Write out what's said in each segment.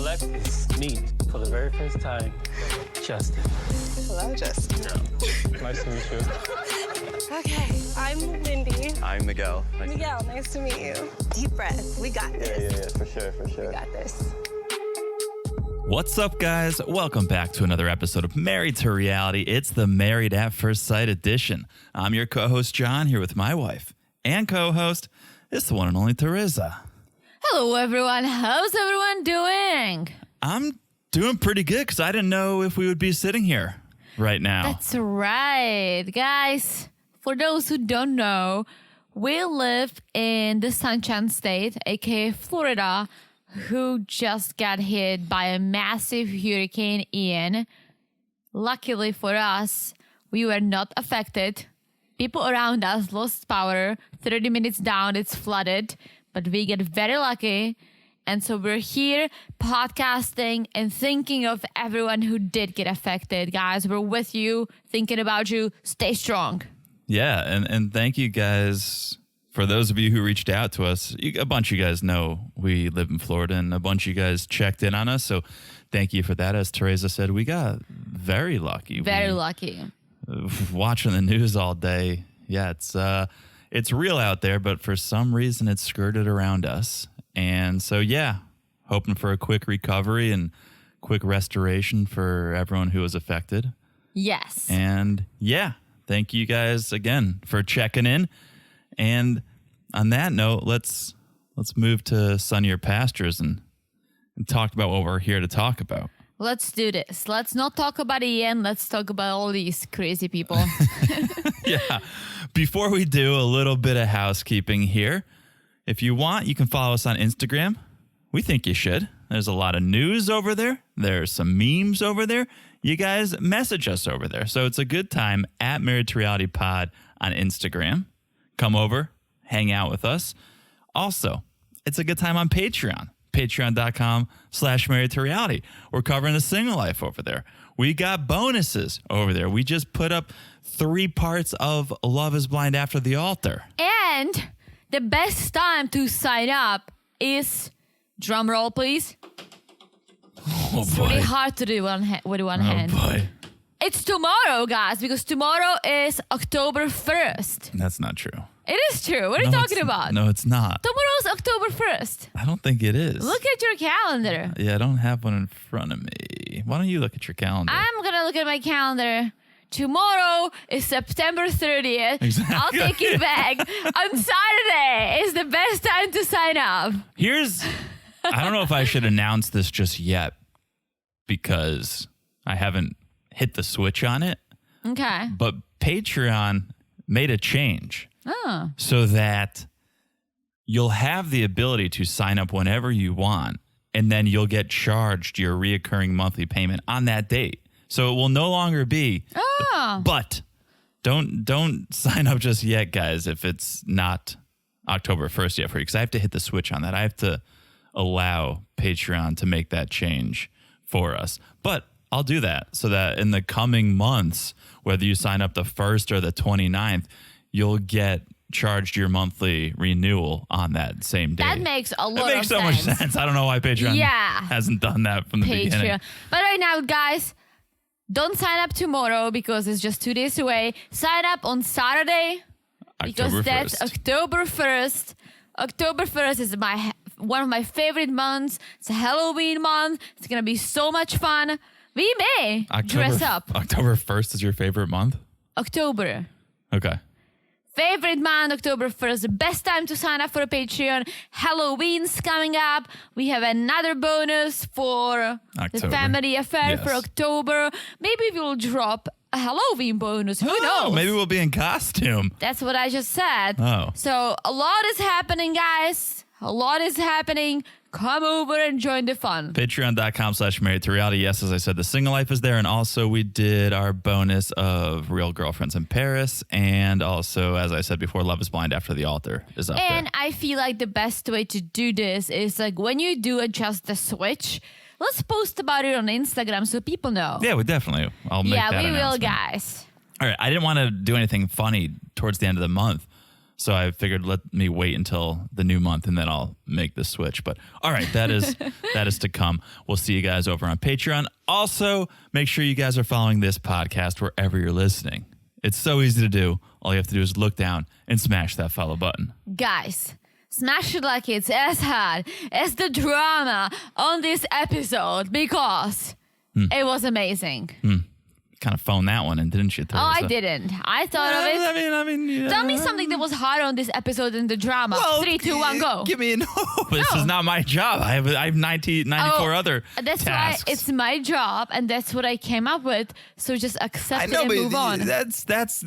let's meet for the very first time, Justin. Hello, Justin. Nice to meet you. Okay, I'm Lindy. I'm Miguel. Miguel, nice to meet you. Deep breath. We got this. Yeah, for sure. We got this. What's up, guys? Welcome back to another episode of Married to Reality. It's the Married at First Sight edition. I'm your co-host, John, here with my wife and co-host. It's the one and only Teresa. Hello, everyone. How's everyone doing? I'm doing pretty good because I didn't know if we would be sitting here right now. That's right. Guys, for those who don't know, we live in the Sunshine State, aka Florida, who just got hit by a massive Hurricane Ian. Luckily for us, we were not affected. People around us lost power. 30 minutes down, it's flooded. But we get very lucky. And so we're here podcasting and thinking of everyone who did get affected. Guys, we're with you, thinking about you. Stay strong. Yeah, and thank you guys. For those of you who reached out to us, a bunch of you guys know we live in Florida, and a bunch of you guys checked in on us. So thank you for that. As Teresa said, we got very lucky. Very lucky. Watching the news all day. Yeah, it's real out there, but for some reason it's skirted around us. And so, yeah, hoping for a quick recovery and quick restoration for everyone who was affected. Yes. And yeah, thank you guys again for checking in. And on that note, let's move to sunnier pastures and talk about what we're here to talk about. Let's do this. Let's not talk about Ian. Let's talk about all these crazy people. Yeah. Before we do, a little bit of housekeeping here. If you want, you can follow us on Instagram. We think you should. There's a lot of news over there. There's some memes over there. You guys message us over there. So it's a good time at Married to Reality Pod on Instagram. Come over, hang out with us. Also, it's a good time on Patreon. Patreon.com/Married to Reality. We're covering the single life over there. We got bonuses over there. We just put up 3 parts of Love is Blind After the Altar. And the best time to sign up is, drum roll, please. Oh, It's boy. really hard to do with one hand. Oh, boy. It's tomorrow, guys, because tomorrow is October 1st. That's not true. It is true. What are you talking about? No, it's not. Tomorrow's October 1st. I don't think it is. Look at your calendar. Yeah, I don't have one in front of me. Why don't you look at your calendar? I'm going to look at my calendar. Tomorrow is September 30th. Exactly. I'll take it back. On Saturday is the best time to sign up. I don't know if I should announce this just yet because I haven't hit the switch on it. Okay. But Patreon made a change Oh. so that you'll have the ability to sign up whenever you want, and then you'll get charged your reoccurring monthly payment on that date. So it will no longer be. Oh. But don't sign up just yet, guys, if it's not October 1st yet for you, because I have to hit the switch on that. I have to allow Patreon to make that change for us. But I'll do that so that in the coming months, whether you sign up the 1st or the 29th, you'll get charged your monthly renewal on that same day. That makes a lot of sense. It makes so much sense. I don't know why Patreon hasn't done that from the beginning. But right now, guys, don't sign up tomorrow because it's just 2 days away. Sign up on Saturday because October that's 1st. October 1st. October 1st is one of my favorite months. It's a Halloween month. It's going to be so much fun. We may dress up. October 1st is your favorite month? October. Okay. Favorite month, October 1st. The best time to sign up for a Patreon. Halloween's coming up. We have another bonus for October. the family affair Yes. for October. Maybe we'll drop a Halloween bonus. Who knows? Oh, maybe we'll be in costume. That's what I just said. Oh. So a lot is happening, guys. A lot is happening. Come over and join the fun. Patreon.com/Married to Reality. Yes, as I said, the single life is there. And also we did our bonus of Real Girlfriends in Paris. And also, as I said before, Love is Blind After the Altar is up And there. I feel like the best way to do this is like when you do adjust the switch, let's post about it on Instagram so people know. Yeah, we definitely. I'll make that we will, announcement. guys. All right. I didn't want to do anything funny towards the end of the month. So I figured let me wait until the new month and then I'll make the switch. But all right, that is to come. We'll see you guys over on Patreon. Also, make sure you guys are following this podcast wherever you're listening. It's so easy to do. All you have to do is look down and smash that follow button. Guys, smash it like it's as hard as the drama on this episode because it was amazing. Kind of phoned that one in, didn't you? Oh, I didn't. I thought of it. I mean, yeah. Tell me something that was hard on this episode in the drama. Well, 3, 2, 1, go. Give me This is not my job. I have 94 other That's tasks. why it's my job, and that's what I came up with. So just accept it and move on. That's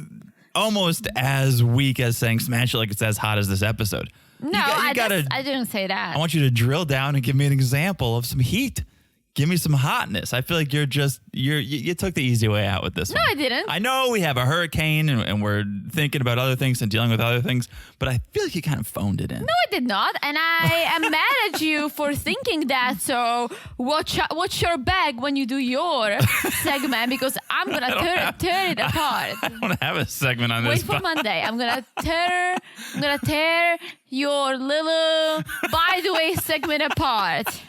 almost as weak as saying smash it like it's as hot as this episode. No, I didn't say that. I want you to drill down and give me an example of some heat. Give me some hotness. I feel like you took the easy way out with this one. No, I didn't. I know we have a hurricane and we're thinking about other things and dealing with other things, but I feel like you kind of phoned it in. No, I did not, and I am mad at you for thinking that. So watch your bag when you do your segment because I'm gonna tear it apart. I don't have a segment on this. Wait for Monday. I'm gonna tear your little by the way segment apart.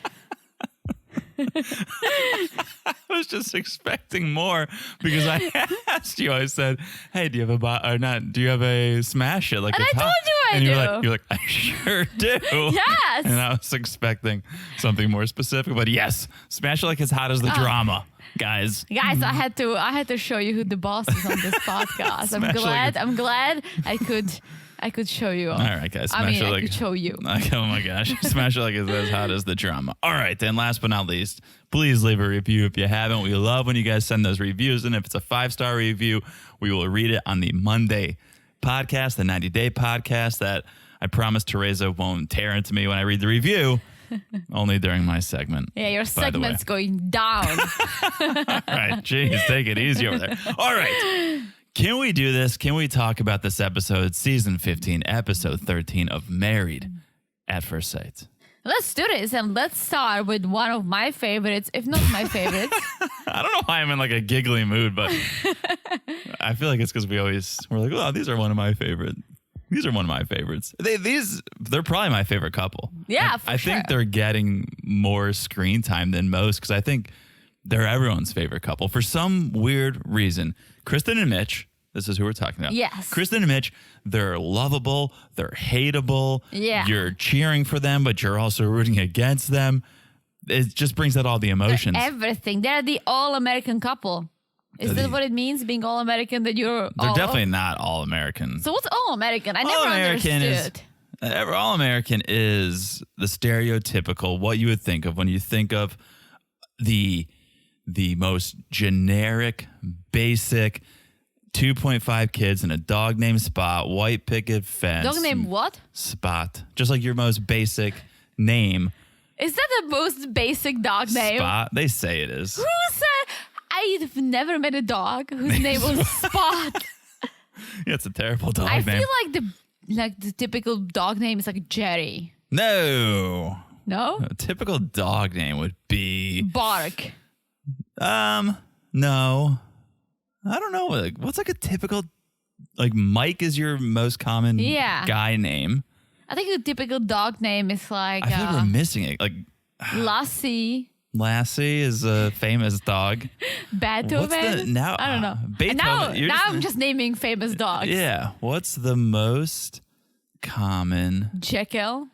I was just expecting more because I asked you. I said, "Hey, do you have a smash it like and it's I hot?" told you I and do. You're like, I sure do. Yes. And I was expecting something more specific, but yes, smash it like it's hot as the drama, guys. Guys, I had to show you who the boss is on this podcast. I'm glad I could show you. All right, guys. I could show you. Oh my gosh. Smash it like it's as hot as the drama. All right. Then last but not least, please leave a review if you haven't. We love when you guys send those reviews. And if it's a 5-star review, we will read it on the Monday podcast, the 90-day podcast that I promise Teresa won't tear into me when I read the review. Only during my segment. Yeah, your segment's going down. All right. Jeez, take it easy over there. All right. Can we do this? Can we talk about this episode, season 15, episode 13 of Married at First Sight? Let's do this, and let's start with one of my favorites, if not my favorite. I don't know why I'm in like a giggly mood, but I feel like it's because we're like, oh, these are one of my favorite. These are one of my favorites. They're probably my favorite couple. Yeah, I think they're getting more screen time than most because I think they're everyone's favorite couple for some weird reason. Kristen and Mitch, this is who we're talking about. Yes. Kristen and Mitch, they're lovable, they're hateable. Yeah. You're cheering for them, but you're also rooting against them. It just brings out all the emotions. Everything. They're the all-American couple. Is that what it means, being all-American? That you're They're definitely not all-American. So what's all-American? I never understood. All-American is the stereotypical, what you would think of when you think of the most generic, basic 2.5 kids and a dog named Spot, white picket fence. Dog named what? Spot. Just like your most basic name. Is that the most basic dog name? Spot. They say it is. Who said? I've never met a dog whose name was Spot. Yeah, it's a terrible dog I name. feel like the typical dog name is like Jerry. No. No? A typical dog name would be Bark. No. I don't know. Like, what's like a typical, like Mike is your most common guy name. I think the typical dog name is like I feel like we're missing it. Like Lassie. Lassie is a famous dog. Beethoven. I don't know. Beethoven. Now I'm just naming famous dogs. Yeah. What's the most common? Jekyll.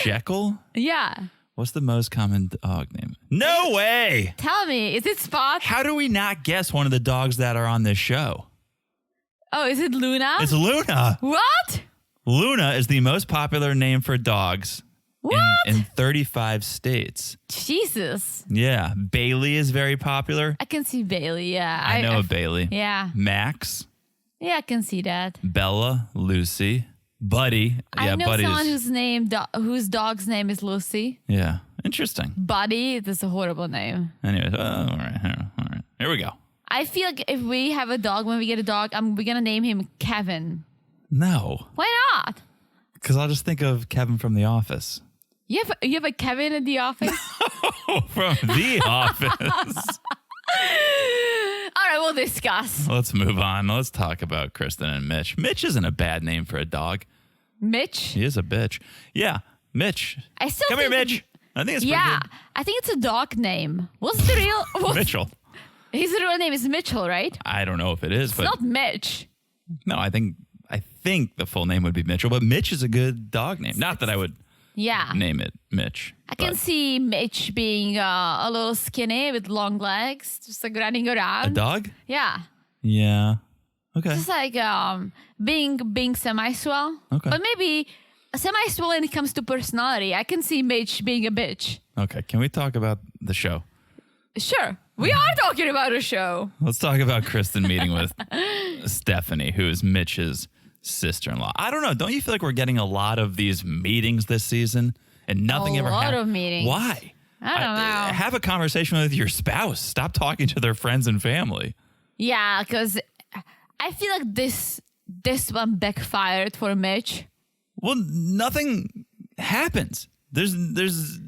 Jekyll? Yeah. What's the most common dog name? No way! Tell me, is it Spot? How do we not guess one of the dogs that are on this show? Oh, is it Luna? It's Luna. What? Luna is the most popular name for dogs in 35 states. Jesus. Yeah. Bailey is very popular. I can see Bailey, yeah. I know a Bailey. Yeah. Max. Yeah, I can see that. Bella, Lucy, Buddy. I know Buddy someone whose dog's name is Lucy. Yeah. Interesting. Buddy, that's a horrible name. Anyways, all right. Here we go. I feel like if we have a dog, when we get a dog, we're going to name him Kevin. No. Why not? Because I'll just think of Kevin from The Office. You have a Kevin in The Office? From The Office. All right, will discuss. Let's move on. Let's talk about Kristen and Mitch. Mitch isn't a bad name for a dog. Mitch? He is a bitch. Yeah, Mitch. I still Come here, think Mitch. I think it's pretty Yeah, good. I think it's a dog name. What's the real... Mitchell. His real name is Mitchell, right? I don't know if it is, It's but not Mitch. no, I think the full name would be Mitchell, but Mitch is a good dog name. Not that I would Yeah. name it Mitch. I can see Mitch being a little skinny with long legs, just like running around. A dog? Yeah. Yeah. Okay. Just like being semi-swell. Okay. But maybe semi-swell when it comes to personality. I can see Mitch being a bitch. Okay. Can we talk about the show? Sure. We are talking about a show. Let's talk about Kristen meeting with Stephanie, who is Mitch's sister-in-law. I don't know. Don't you feel like we're getting a lot of these meetings this season and nothing ever lot happened? of meetings. Why? I don't know. Have a conversation with your spouse. Stop talking to their friends and family. Yeah, because I feel like this one backfired for Mitch. Well, nothing happens. There's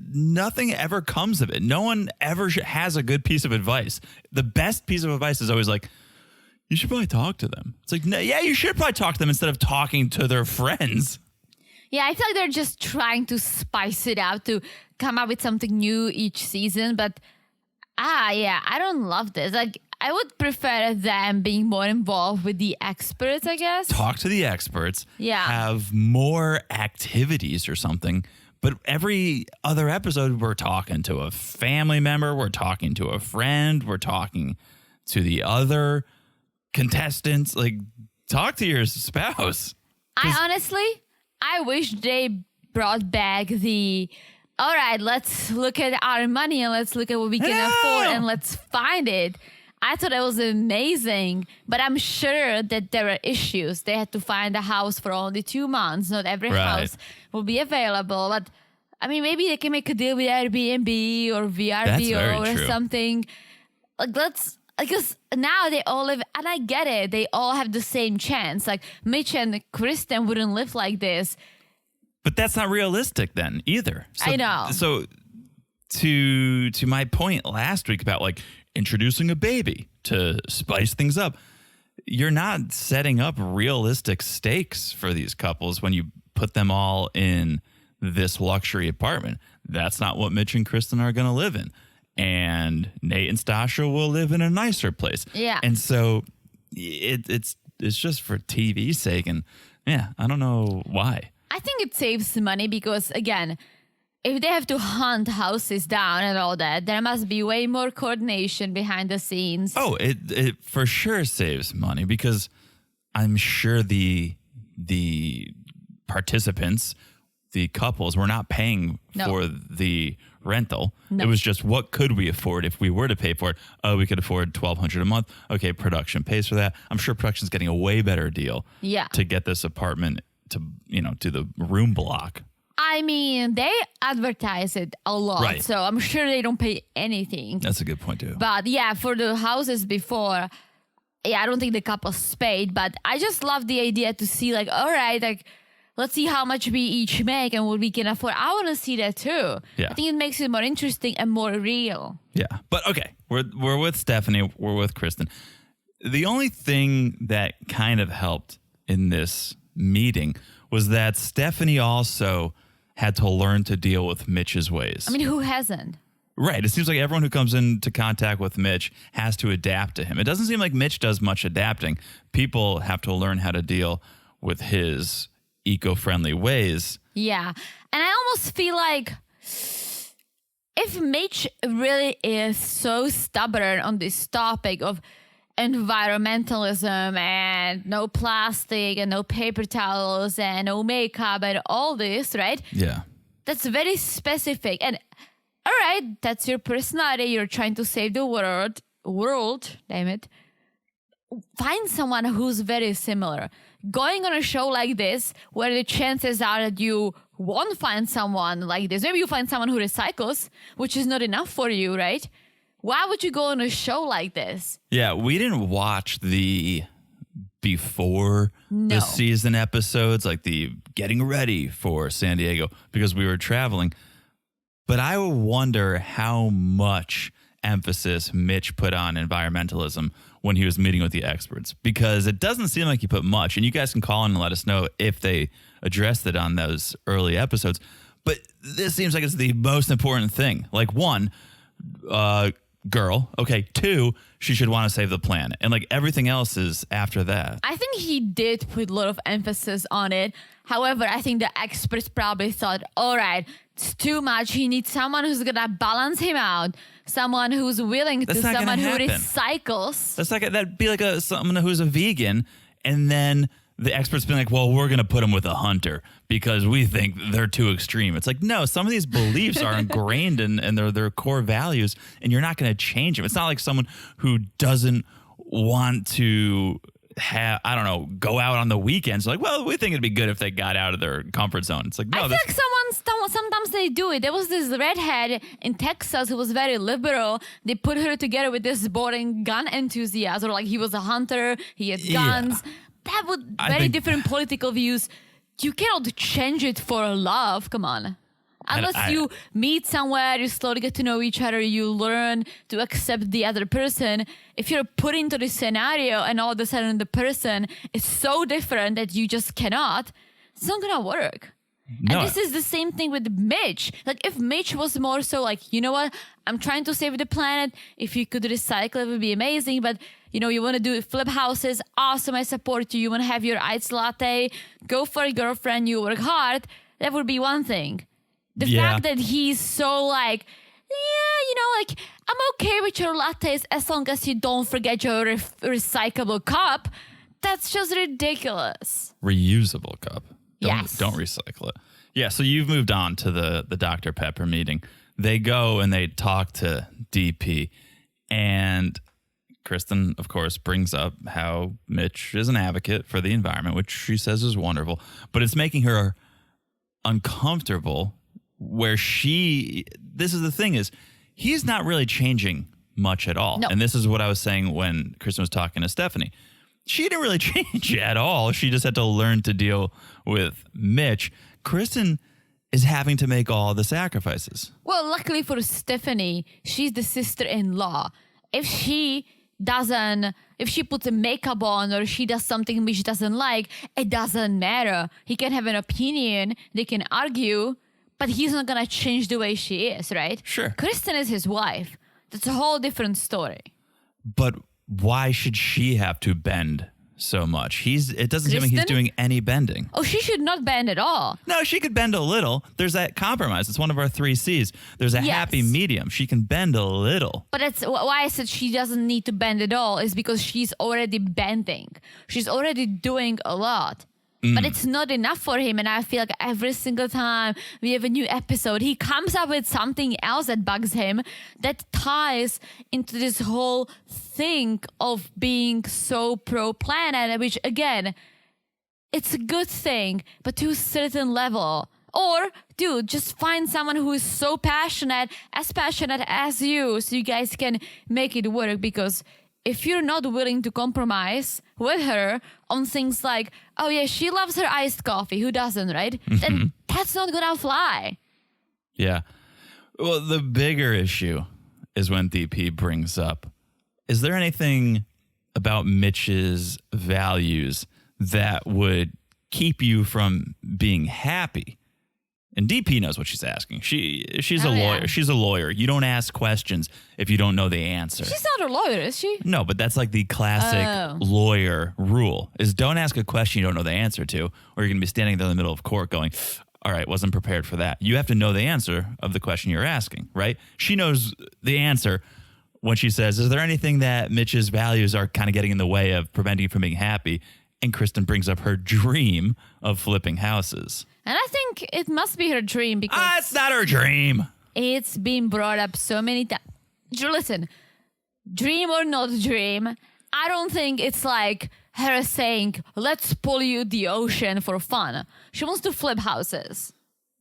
nothing ever comes of it. No one ever has a good piece of advice. The best piece of advice is always like, you should probably talk to them. It's like, no, yeah, you should probably talk to them instead of talking to their friends. Yeah, I feel like they're just trying to spice it up to come up with something new each season. But I don't love this. Like, I would prefer them being more involved with the experts, I guess. Talk to the experts. Yeah. Have more activities or something. But every other episode, we're talking to a family member. We're talking to a friend. We're talking to the other contestants. Like, talk to your spouse. I wish they brought back all right, let's look at our money and let's look at what we can afford and let's find it. I thought it was amazing, but I'm sure that there are issues. They had to find a house for only 2 months. Not every house will be available, but I mean, maybe they can make a deal with Airbnb or VRBO or something. Like, because now they all live, and I get it, they all have the same chance. Like, Mitch and Kristen wouldn't live like this. But that's not realistic then either. So, I know. So to my point last week about like introducing a baby to spice things up, you're not setting up realistic stakes for these couples when you put them all in this luxury apartment. That's not what Mitch and Kristen are going to live in. And Nate and Stasha will live in a nicer place. Yeah. And so it's just for TV's sake. And yeah, I don't know why. I think it saves money because, again, if they have to hunt houses down and all that, there must be way more coordination behind the scenes. Oh, it for sure saves money because I'm sure the participants, the couples, were not paying for the rental. No. It was just, what could we afford if we were to pay for it? Oh, we could afford $1,200 a month. Okay, production pays for that. I'm sure production's getting a way better deal to get this apartment to the room block. I mean, they advertise it a lot, so I'm sure they don't pay anything. That's a good point too. But yeah, for the houses before, I don't think the couples paid, but I just love the idea to see, like, all right, like, let's see how much we each make and what we can afford. I want to see that too. Yeah. I think it makes it more interesting and more real. Yeah. But okay, we're with Stephanie, we're with Kristen. The only thing that kind of helped in this meeting was that Stephanie also had to learn to deal with Mitch's ways. I mean, who hasn't? Right. It seems like everyone who comes into contact with Mitch has to adapt to him. It doesn't seem like Mitch does much adapting. People have to learn how to deal with his eco-friendly ways. Yeah. And I almost feel like if Mitch really is so stubborn on this topic of environmentalism and no plastic and no paper towels and no makeup and all this, right? Yeah. That's very specific. And all right, that's your personality. You're trying to save the world, damn it. Find someone who's very similar. Going on a show like this, where the chances are that you won't find someone like this. Maybe you find someone who recycles, which is not enough for you, right? Why would you go on a show like this? Yeah, we didn't watch the before the season episodes, like the getting ready for San Diego, because we were traveling. But I wonder how much emphasis Mitch put on environmentalism when he was meeting with the experts, because it doesn't seem like he put much. And you guys can call in and let us know if they addressed it on those early episodes. But this seems like it's the most important thing. Like, one, girl. Okay. Two, she should want to save the planet. And like everything else is after that. I think he did put a lot of emphasis on it. However, I think the experts probably thought, all right, it's too much. He needs someone who's going to balance him out. Someone who's willing That's to, not someone who gonna happen. recycles. That's like, that'd be like someone who's a vegan. And then the experts being like, well, we're going to put him with a hunter because we think they're too extreme. It's like, no, some of these beliefs are ingrained in their core values, and you're not going to change them. It's not like someone who doesn't want to have, I don't know, go out on the weekends. Like, well, we think it'd be good if they got out of their comfort zone. It's like, no, I feel like sometimes they do it. There was this redhead in Texas who was very liberal. They put her together with this boring gun enthusiast, or like he was a hunter, he had guns. Yeah. That would very different political views. You cannot change it for love. Come on. Unless you meet somewhere, you slowly get to know each other, you learn to accept the other person. If you're put into this scenario and all of a sudden the person is so different that you just cannot, it's not gonna work. No. And this is the same thing with Mitch. Like, if Mitch was more so like, you know what, I'm trying to save the planet. If you could recycle, it would be amazing. But, you know, you want to do flip houses, awesome, I support you. You want to have your iced latte, go for a girlfriend, you work hard. That would be one thing. The fact that he's so like, yeah, you know, like, I'm okay with your lattes as long as you don't forget your recyclable cup. That's just ridiculous. Reusable cup. Yes. Don't recycle it. Yeah, so you've moved on to the Dr. Pepper meeting. They go and they talk to DP. And Kristen, of course, brings up how Mitch is an advocate for the environment, which she says is wonderful. But it's making her uncomfortable where this is the thing is, he's not really changing much at all. No. And this is what I was saying when Kristen was talking to Stephanie. She didn't really change at all. She just had to learn to deal with Mitch. Kristen is having to make all the sacrifices. Well, luckily for Stephanie, she's the sister-in-law. If she puts a makeup on or she does something Mitch doesn't like, it doesn't matter. He can have an opinion, they can argue, but he's not going to change the way she is, right? Sure. Kristen is his wife. That's a whole different story. But why should she have to bend so much? It doesn't seem like he's doing any bending. Oh, she should not bend at all. No, she could bend a little. There's that compromise. It's one of our 3 C's. There's a happy medium. She can bend a little. But that's why I said she doesn't need to bend at all, is because she's already bending. She's already doing a lot. But it's not enough for him. And I feel like every single time we have a new episode, he comes up with something else that bugs him that ties into this whole thing of being so pro-planet, which, again, it's a good thing, but to a certain level. Or, dude, just find someone who is so passionate as you, so you guys can make it work. Because if you're not willing to compromise with her on things like, oh yeah, she loves her iced coffee, who doesn't, right? Then that's not gonna fly. Yeah. Well, the bigger issue is when DP brings up, is there anything about Mitch's values that would keep you from being happy? And DP knows what she's asking. She's a lawyer. Yeah. She's a lawyer. You don't ask questions if you don't know the answer. She's not a lawyer, is she? No, but that's like the classic lawyer rule, is don't ask a question you don't know the answer to, or you're going to be standing there in the middle of court going, all right, wasn't prepared for that. You have to know the answer of the question you're asking, right? She knows the answer when she says, is there anything that Mitch's values are kind of getting in the way of preventing you from being happy? And Kristen brings up her dream of flipping houses. And I think it must be her dream because... it's not her dream. It's been brought up so many times. Listen, dream or not dream, I don't think it's like her saying, let's pollute the ocean for fun. She wants to flip houses.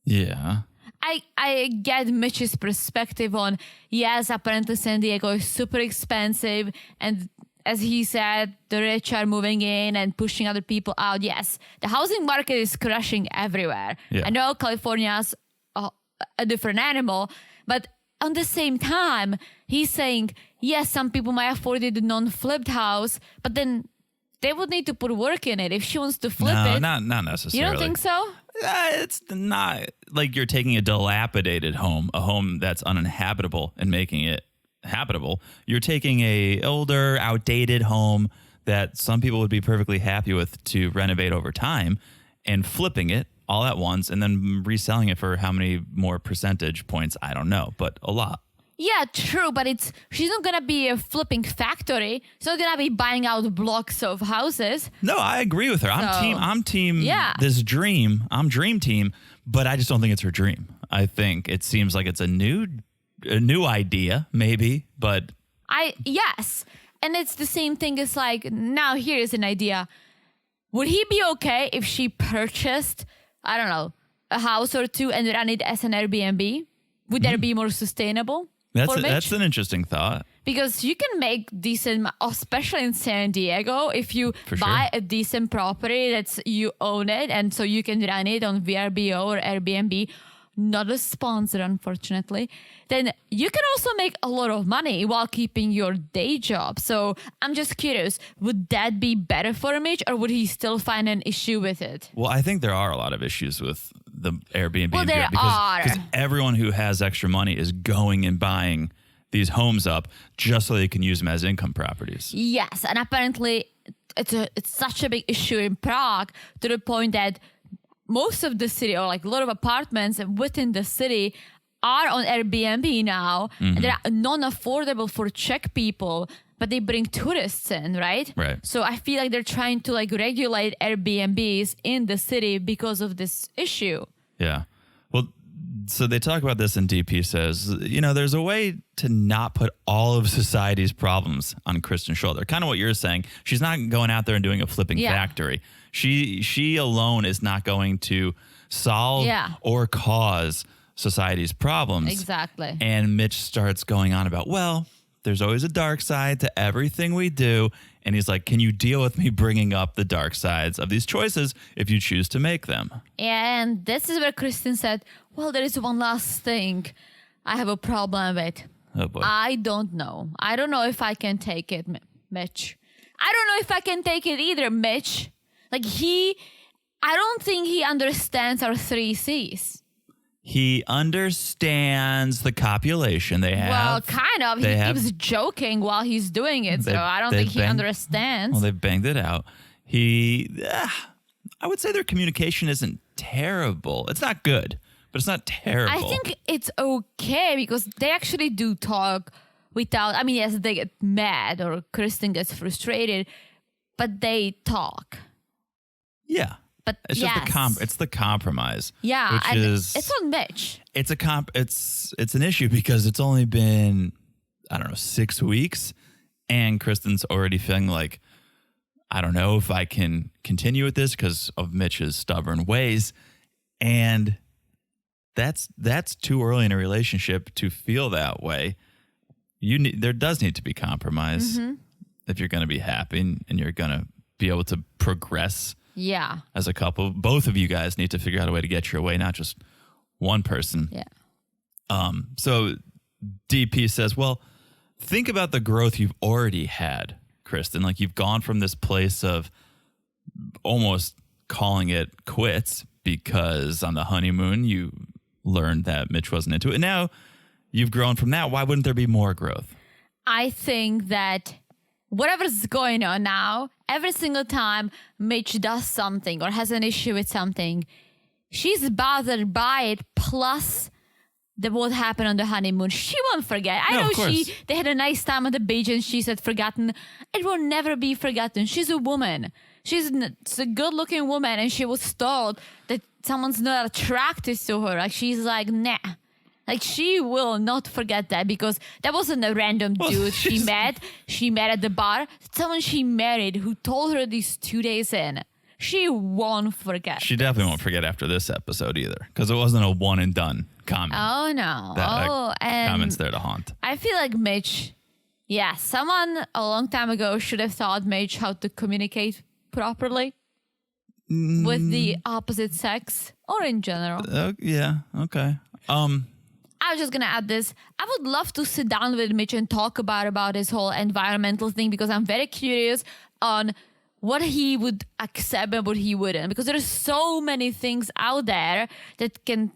Yeah. I get Mitch's perspective on, yes, apparently San Diego is super expensive, and as he said, the rich are moving in and pushing other people out. Yes, the housing market is crashing everywhere. Yeah. I know California's a different animal, but on the same time, he's saying, yes, some people might afford it, the non-flipped house, but then they would need to put work in it if she wants to flip it. No, not necessarily. You don't think so? It's not like you're taking a dilapidated home, a home that's uninhabitable, and making it habitable. You're taking a older, outdated home that some people would be perfectly happy with to renovate over time and flipping it all at once and then reselling it for how many more percentage points? I don't know, but a lot. Yeah, true, but she's not gonna be a flipping factory. She's not gonna be buying out blocks of houses. No, I agree with her. I'm team Yeah. this dream. I'm dream team, but I just don't think it's her dream. I think it seems like it's a new idea, maybe, but Yes. And it's the same thing as like, now here is an idea. Would he be okay if she purchased, I don't know, a house or two and ran it as an Airbnb? Would that be more sustainable? That's an interesting thought. Because you can make decent, especially in San Diego, if you buy a decent property that's you own it, and so you can run it on VRBO or Airbnb, not a sponsor, unfortunately, then you can also make a lot of money while keeping your day job. So I'm just curious, would that be better for Mitch, or would he still find an issue with it? Well, I think there are a lot of issues with the Airbnb. Well, there are. Because everyone who has extra money is going and buying these homes up just so they can use them as income properties. Yes, and apparently it's such a big issue in Prague to the point that most of the city, or like a lot of apartments within the city, are on Airbnb now. And they're non-affordable for Czech people, but they bring tourists in, right? Right. So I feel like they're trying to like regulate Airbnbs in the city because of this issue. Yeah. Well, so they talk about this, and DP says, there's a way to not put all of society's problems on Kristen's shoulder. Kind of what you're saying. She's not going out there and doing a flipping factory. She alone is not going to solve or cause society's problems. Exactly. And Mitch starts going on about, well, there's always a dark side to everything we do. And he's like, can you deal with me bringing up the dark sides of these choices if you choose to make them? And this is where Kristen said, well, there is one last thing I have a problem with. Oh, boy. I don't know. I don't know if I can take it, Mitch. I don't know if I can take it either, Mitch. Like I don't think he understands our 3 C's. He understands the copulation they have. Well, kind of. He keeps joking while he's doing it, so I don't think he understands. Well, they've banged it out. I would say their communication isn't terrible. It's not good, but it's not terrible. I think it's okay because they actually do talk without, yes, they get mad or Kristen gets frustrated, but they talk. Yeah. But it's just it's the compromise. Yeah, which and is, it's on Mitch. It's it's an issue because it's only been, I don't know, 6 weeks, and Kristen's already feeling like, I don't know if I can continue with this because of Mitch's stubborn ways, and that's too early in a relationship to feel that way. There does need to be compromise if you're going to be happy and you're going to be able to progress. Yeah. As a couple, both of you guys need to figure out a way to get your way, not just one person. Yeah. So DP says, well, think about the growth you've already had, Kristen. Like, you've gone from this place of almost calling it quits because on the honeymoon you learned that Mitch wasn't into it. And now you've grown from that. Why wouldn't there be more growth? I think that whatever's going on now, every single time Mitch does something or has an issue with something, she's bothered by it, plus what happened on the honeymoon. She won't forget. I know they had a nice time on the beach and she said forgotten. It will never be forgotten. She's a woman. She's a good-looking woman, and she was told that someone's not attracted to her. Like, she's like, nah. Like, she will not forget that because that wasn't a random dude she met. She met at the bar. Someone she married who told her these 2 days in. She won't forget. She definitely won't forget after this episode either because it wasn't a one and done comment. Oh, no. And comment's there to haunt. I feel like Mitch, someone a long time ago should have taught Mitch how to communicate properly with the opposite sex or in general. Yeah, okay. I was just going to add this. I would love to sit down with Mitch and talk about his whole environmental thing, because I'm very curious on what he would accept and what he wouldn't, because there's so many things out there that can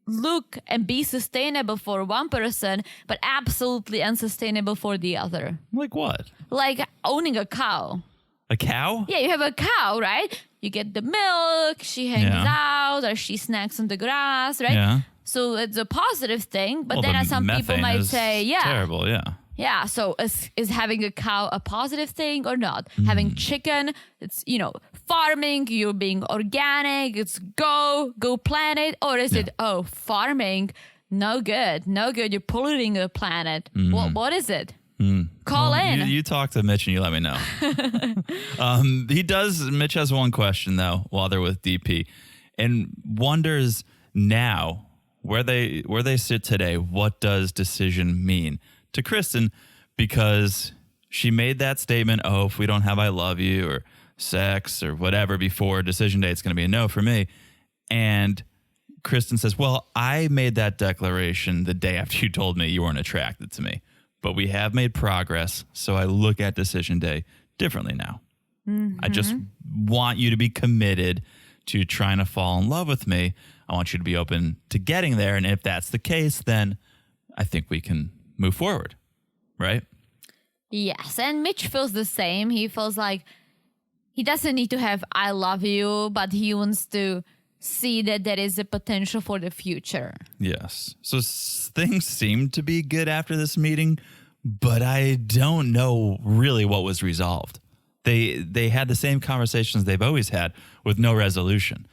look and be sustainable for one person, but absolutely unsustainable for the other. Like what? Like owning a cow. A cow? Yeah, you have a cow, right? You get the milk, she hangs out, or she snacks on the grass, right? Yeah. So it's a positive thing, but Well, then the some people methane might is say, yeah. terrible, yeah. Yeah, so is having a cow a positive thing or not? Having chicken, it's, farming, you're being organic, it's go planet, or is it, farming, no good, you're polluting the planet. What is it? Call in. You talk to Mitch and you let me know. Mitch has one question, though, while they're with DP, and wonders now, where they sit today, what does decision mean to Kristen? Because she made that statement, if we don't have I love you or sex or whatever before decision day, it's going to be a no for me. And Kristen says, well, I made that declaration the day after you told me you weren't attracted to me. But we have made progress, so I look at decision day differently now. I just want you to be committed to trying to fall in love with me. I want you to be open to getting there. And if that's the case, then I think we can move forward, right? Yes, and Mitch feels the same. He feels like he doesn't need to have I love you, but he wants to see that there is a potential for the future. Yes. So things seem to be good after this meeting, but I don't know really what was resolved. They had the same conversations they've always had with no resolution.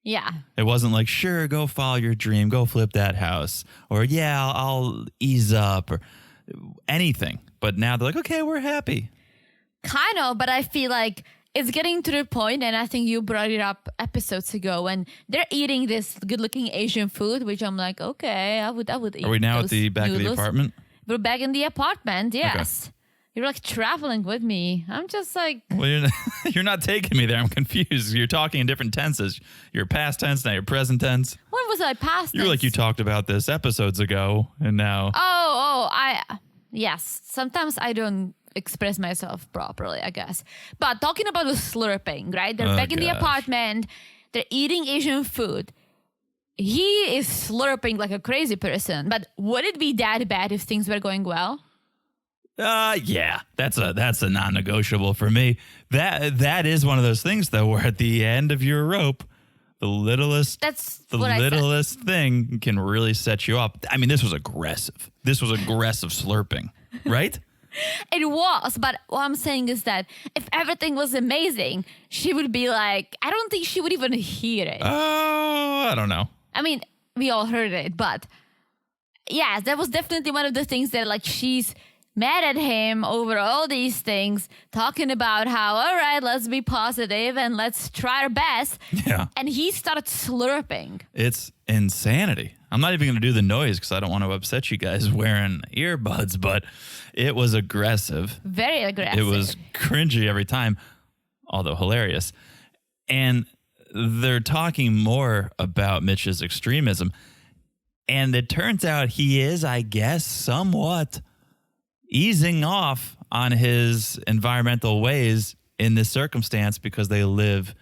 Yeah. It wasn't like, sure, go follow your dream, go flip that house, or yeah, I'll ease up, or anything. But now they're like, okay, we're happy. Kind of, but I feel like it's getting to the point, and I think you brought it up episodes ago, when they're eating this good-looking Asian food, which I'm like, okay, I would eat. Are we now those at the back noodles. of the apartment? We're back in the apartment, yes. Okay. You're like traveling with me. I'm just like... Well, you're not taking me there. I'm confused. You're talking in different tenses. You're past tense, now you're present tense. When was I past You're like you talked about this episodes ago, and now... Yes, sometimes I don't express myself properly, I guess. But talking about the slurping, right? They're back in the apartment. They're eating Asian food. He is slurping like a crazy person. But would it be that bad if things were going well? Yeah, that's a non-negotiable for me. That is one of those things, though, where at the end of your rope, the littlest thing can really set you up. I mean, this was aggressive. This was aggressive slurping, right? It was, but what I'm saying is that if everything was amazing, she would be like, I don't think she would even hear it. Oh, I don't know. I mean, we all heard it, but yeah, that was definitely one of the things that, like, she's mad at him over all these things, talking about how, all right, let's be positive and let's try our best. Yeah. And he started slurping. It's insanity. I'm not even going to do the noise because I don't want to upset you guys wearing earbuds, but it was aggressive. Very aggressive. It was cringy every time, although hilarious. And they're talking more about Mitch's extremism. And it turns out he is, I guess, somewhat easing off on his environmental ways in this circumstance because they live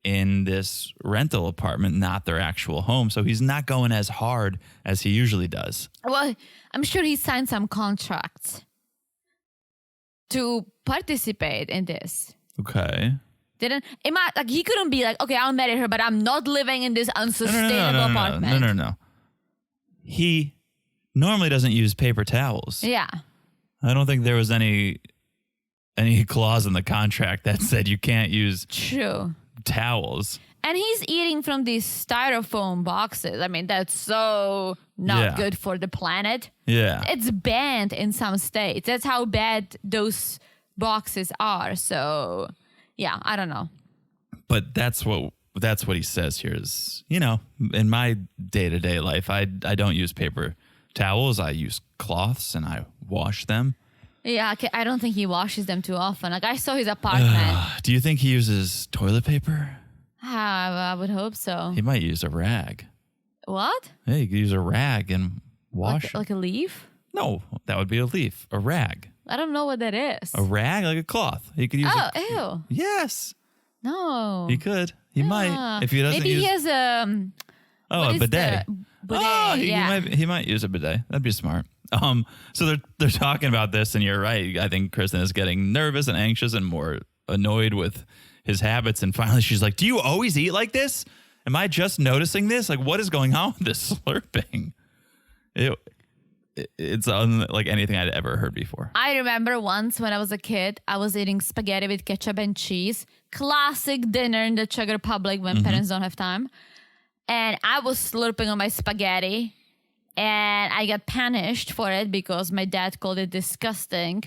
in this rental apartment, not their actual home. So he's not going as hard as he usually does. Well, I'm sure he signed some contracts to participate in this. Okay. He couldn't be like, okay, I'll marry her, but I'm not living in this unsustainable apartment. No. He normally doesn't use paper towels. Yeah. I don't think there was any clause in the contract that said you can't use towels. And he's eating from these styrofoam boxes. I mean, that's so not good for the planet. Yeah. It's banned in some states. That's how bad those boxes are. So, yeah, I don't know. But that's what he says here is, in my day-to-day life, I don't use paper towels. I use cloths and I wash them. Yeah, I don't think he washes them too often. Like, I saw his apartment. Do you think he uses toilet paper? I would hope so. He might use a rag. What? Yeah, you could use a rag and Wash. Like a leaf? No, that would be a leaf. A rag. I don't know what that is. A rag, like a cloth. He could use. Oh, it. ew. Yes, No. he could. He might if he doesn't Maybe use. he has a. Oh, what a is bidet. the bidet? Oh, yeah. he might use a bidet. That'd be smart. So they're talking about this, and you're right. I think Kristen is getting nervous and anxious and more annoyed with his habits. And finally, she's like, "Do you always eat like this? Am I just noticing this? Like, what is going on with this slurping?" It's unlike anything I'd ever heard before. I remember once when I was a kid, I was eating spaghetti with ketchup and cheese. Classic dinner in the Czech Republic when parents don't have time. And I was slurping on my spaghetti. And I got punished for it because my dad called it disgusting.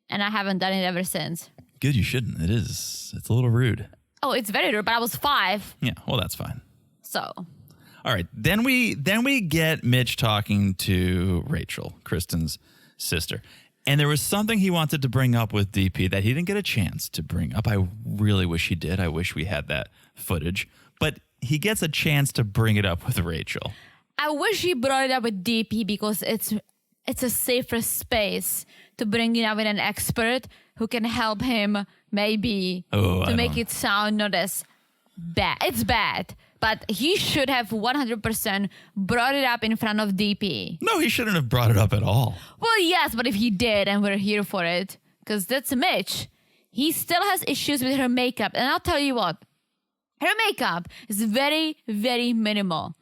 And I haven't done it ever since. Good, you shouldn't. It's a little rude. Oh, it's very rude, but I was 5. Yeah, well, that's fine. So, All right. Then we get Mitch talking to Rachel, Kristen's sister. And there was something he wanted to bring up with DP that he didn't get a chance to bring up. I really wish he did. I wish we had that footage. But he gets a chance to bring it up with Rachel. I wish he brought it up with DP because it's a safer space to bring it up with an expert who can help him maybe to make it sound not as bad. It's bad, but he should have 100% brought it up in front of DP. No, he shouldn't have brought it up at all. Well, yes, but if he did and we're here for it, because that's Mitch, he still has issues with her makeup. And I'll tell you what, her makeup is very, very minimal.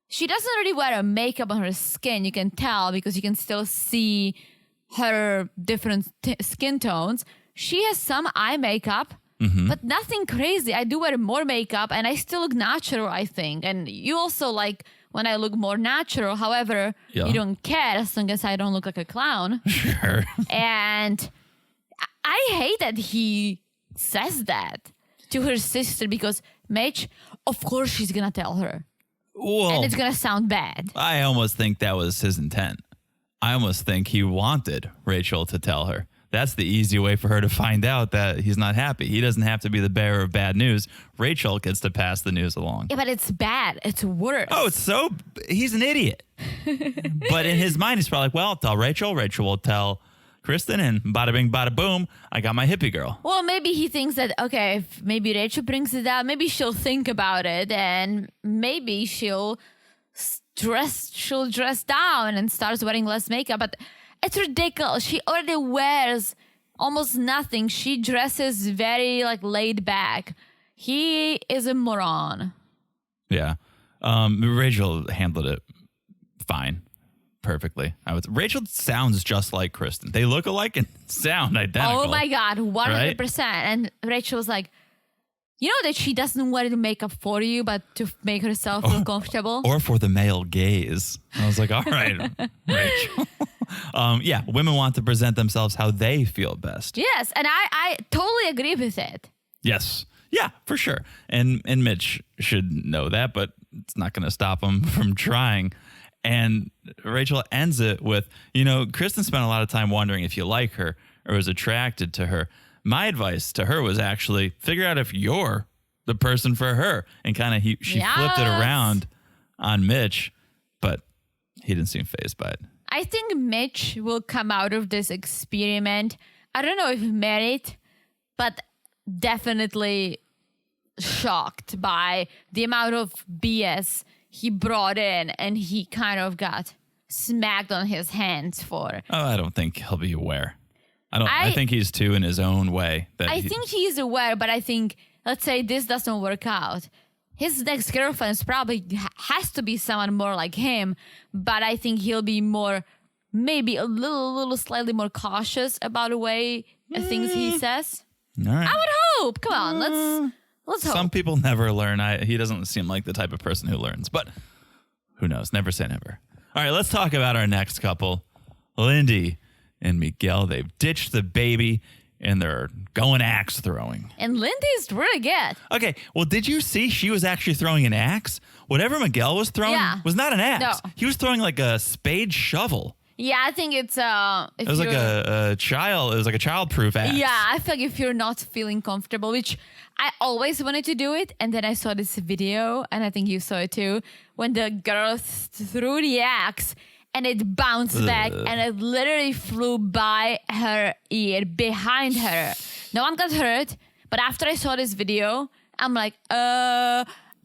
She doesn't really wear a makeup on her skin. You can tell because you can still see her different skin tones. She has some eye makeup, but nothing crazy. I do wear more makeup and I still look natural, I think. And you also like when I look more natural. However, you don't care as long as I don't look like a clown. Sure. And I hate that he says that to her sister because Mitch, of course she's going to tell her. Well, And it's going to sound bad. I almost think that was his intent. I almost think he wanted Rachel to tell her. That's the easy way for her to find out that he's not happy. He doesn't have to be the bearer of bad news. Rachel gets to pass the news along. Yeah, but it's bad. It's worse. Oh, he's an idiot. But in his mind, he's probably like, well, I'll tell Rachel. Rachel will tell Kristen, and bada bing, bada boom, I got my hippie girl. Well, maybe he thinks that, okay, if maybe Rachel brings it up, maybe she'll think about it and maybe she'll dress down and starts wearing less makeup. But it's ridiculous. She already wears almost nothing. She dresses very laid back. He is a moron. Yeah. Rachel handled it fine. Perfectly. Rachel sounds just like Kristen. They look alike and sound identical. Oh my God, 100%. Right? And Rachel was like, you know that she doesn't wear the makeup for you, but to make herself feel comfortable? Or for the male gaze. I was like, all right, Rachel. Yeah, women want to present themselves how they feel best. Yes, and I totally agree with it. Yes. Yeah, for sure. And Mitch should know that, but it's not going to stop him from trying. And Rachel ends it with, Kristen spent a lot of time wondering if you like her or was attracted to her. My advice to her was actually figure out if you're the person for her. And kind of she flipped it around on Mitch, but he didn't seem fazed by it. I think Mitch will come out of this experiment. I don't know if married, but definitely shocked by the amount of BS he brought in, and he kind of got smacked on his hands for. Oh, I don't think he'll be aware. I think he's too in his own way. I think he's aware, but I think, let's say this doesn't work out. His next girlfriend probably has to be someone more like him, but I think he'll be more, maybe a little slightly more cautious about the way things he says. All right. I would hope. Come on, let's hope. Some people never learn. He doesn't seem like the type of person who learns, but who knows? Never say never. All right, let's talk about our next couple, Lindy and Miguel. They've ditched the baby and they're going axe throwing. And Lindy's really good. Okay, well, did you see she was actually throwing an axe? Whatever Miguel was throwing was not an axe. No. He was throwing like a spade shovel. Yeah, I think it's It was like a child. It was like a childproof axe. Yeah, I feel like if you're not feeling comfortable, which I always wanted to do it, and then I saw this video, and I think you saw it too, when the girl threw the axe, and it bounced back and it literally flew by her ear, behind her. No one got hurt, but after I saw this video, I'm like,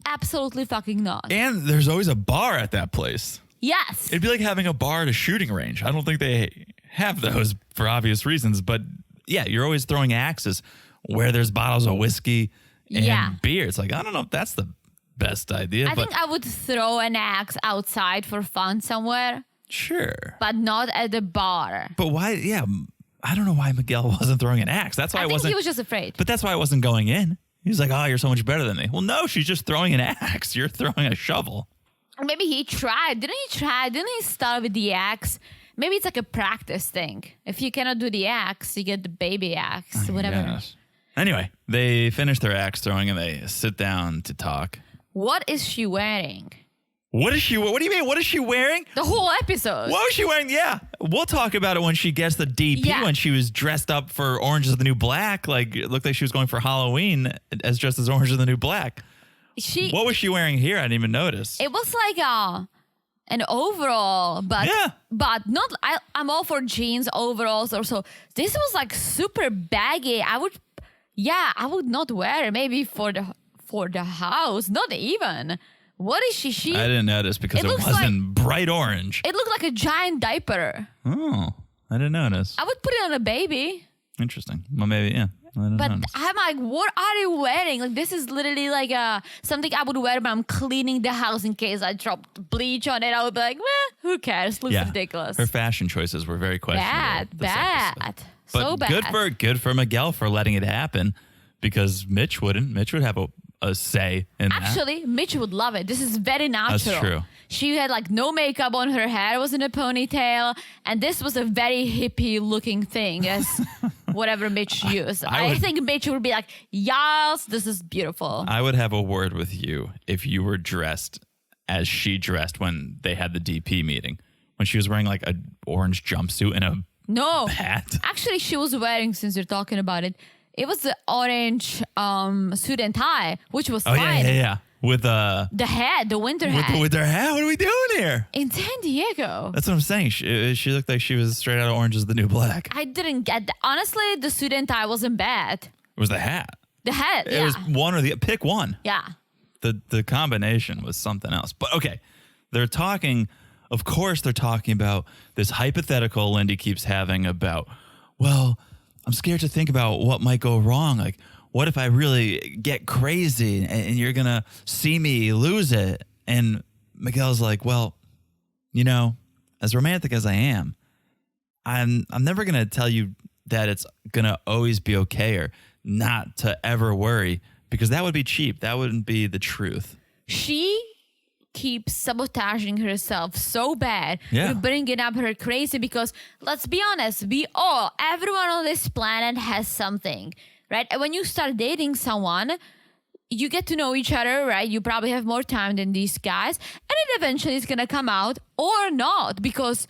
absolutely fucking not. And there's always a bar at that place. Yes. It'd be like having a bar at a shooting range. I don't think they have those for obvious reasons, but yeah, you're always throwing axes where there's bottles of whiskey and beer. It's like, I don't know if that's the best idea. I think I would throw an axe outside for fun somewhere. Sure. But not at the bar. But why? Yeah, I don't know why Miguel wasn't throwing an axe. That's why I think he was just afraid. But that's why I wasn't going in. He's like, oh, you're so much better than me. Well, no, she's just throwing an axe. You're throwing a shovel. Or maybe he tried. Didn't he start with the axe? Maybe it's like a practice thing. If you cannot do the axe, you get the baby axe, whatever. Yes. Anyway, they finish their axe throwing and they sit down to talk. What is she wearing? What do you mean? What is she wearing? The whole episode. What was she wearing? Yeah. We'll talk about it when she gets the DP, when she was dressed up for Orange is the New Black. Like, it looked like she was going for Halloween as dressed as Orange is the New Black. What was she wearing here? I didn't even notice. It was like an overall, but not. I'm all for jeans, overalls, or so. This was like super baggy. I would not wear it. Maybe for the house, not even. What is she? I didn't notice because it wasn't bright orange. It looked like a giant diaper. Oh, I didn't notice. I would put it on a baby. Interesting. Well, maybe, yeah. But I'm like, what are you wearing? Like, this is literally like something I would wear when I'm cleaning the house in case I dropped bleach on it. I would be like, who cares? Looks ridiculous. Her fashion choices were very questionable. Bad. But so bad. Good for Miguel for letting it happen, because Mitch wouldn't. Mitch would have a say in that. Actually, Mitch would love it. This is very natural. That's true. She had like no makeup on, her hair was in a ponytail, and this was a very hippie looking thing as whatever Mitch used. I think Mitch would be like, yes, this is beautiful. I would have a word with you if you were dressed as she dressed when they had the DP meeting. When she was wearing like an orange jumpsuit and a hat. Actually, she was wearing, since you're talking about it, it was the orange suit and tie, which was fine. Yeah. With the hat, the winter hat. With her hat? What are we doing here? In San Diego. That's what I'm saying. She looked like she was straight out of Orange is the New Black. I didn't get that. Honestly, the suit and tie wasn't bad. It was the hat. The hat, It was one or the pick one. Yeah. The combination was something else. But okay, they're talking. Of course, they're talking about this hypothetical Lindy keeps having about, well, I'm scared to think about what might go wrong. Like, what if I really get crazy and you're going to see me lose it? And Miguel's like, well, you know, as romantic as I am, I'm never going to tell you that it's going to always be okay or not to ever worry, because that would be cheap. That wouldn't be the truth. She keeps sabotaging herself so bad. Yeah. You're bringing up her crazy because, let's be honest, everyone on this planet has something, right? And when you start dating someone, you get to know each other, right? You probably have more time than these guys, and it eventually is going to come out or not, because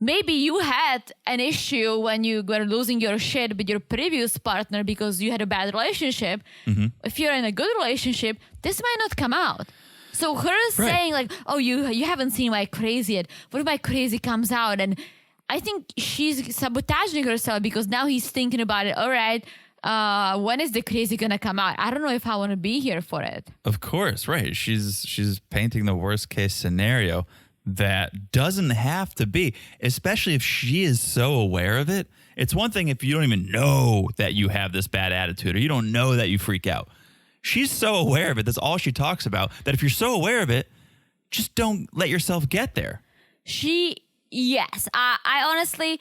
maybe you had an issue when you were losing your shit with your previous partner because you had a bad relationship. Mm-hmm. If you're in a good relationship, this might not come out. So her saying like, oh, you haven't seen my crazy yet. What if my crazy comes out? And I think she's sabotaging herself because now he's thinking about it. All right, when is the crazy going to come out? I don't know if I want to be here for it. Of course, right. She's painting the worst case scenario that doesn't have to be, especially if she is so aware of it. It's one thing if you don't even know that you have this bad attitude or you don't know that you freak out. She's so aware of it. That's all she talks about. That if you're so aware of it, just don't let yourself get there. Yes. I honestly,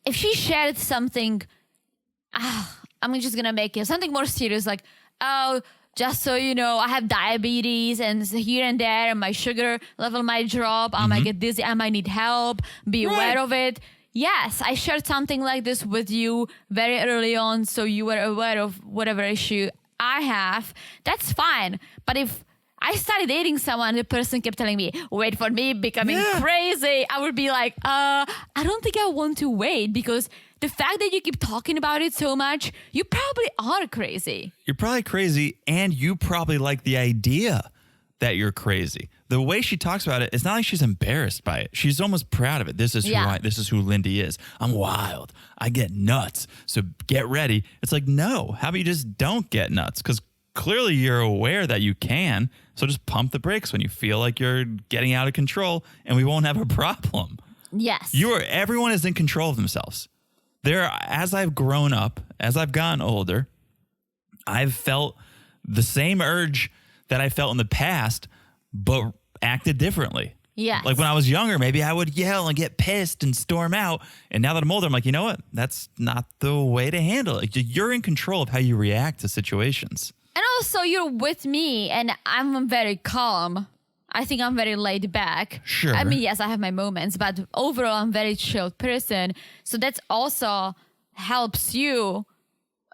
if she shared something, I'm just going to make it something more serious. Like, oh, just so you know, I have diabetes and here and there, and my sugar level might drop. I might get dizzy. I might need help. Be aware of it. Yes, I shared something like this with you very early on, so you were aware of whatever issue I have. That's fine. But if I started dating someone, the person kept telling me, wait for me becoming crazy, I would be like, I don't think I want to wait, because the fact that you keep talking about it so much, you probably are crazy. You're probably crazy, and you probably like the idea that you're crazy. The way she talks about it, it's not like she's embarrassed by it. She's almost proud of it. This is this is who Lindy is. I'm wild. I get nuts. So get ready. It's like, no, how about you just don't get nuts? Because clearly you're aware that you can. So just pump the brakes when you feel like you're getting out of control, and we won't have a problem. Yes. Everyone is in control of themselves. As I've grown up, as I've gotten older, I've felt the same urge that I felt in the past, but acted differently. Yes. Like when I was younger, maybe I would yell and get pissed and storm out. And now that I'm older, I'm like, you know what? That's not the way to handle it. You're in control of how you react to situations. And also, you're with me, and I'm very calm. I think I'm very laid back. Sure. I mean, yes, I have my moments, but overall, I'm a very chilled person. So that also helps you.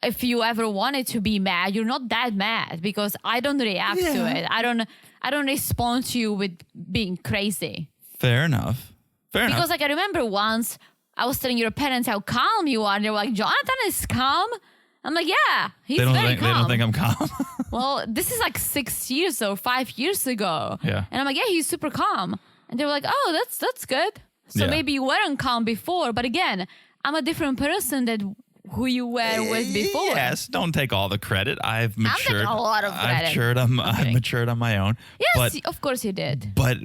If you ever wanted to be mad, you're not that mad because I don't react to it. I don't respond to you with being crazy. Fair enough. Because like I remember once I was telling your parents how calm you are. And they were like, Jonathan is calm. I'm like, yeah, he's very calm. They don't think I'm calm. Well, this is like 6 years or 5 years ago. Yeah. And I'm like, yeah, he's super calm. And they were like, oh, that's good. So maybe you weren't calm before. But again, I'm a different person than who you were with before. Yes, don't take all the credit. I've matured. I'm taking a lot of credit. I've matured on my own. Yes, but, of course you did. But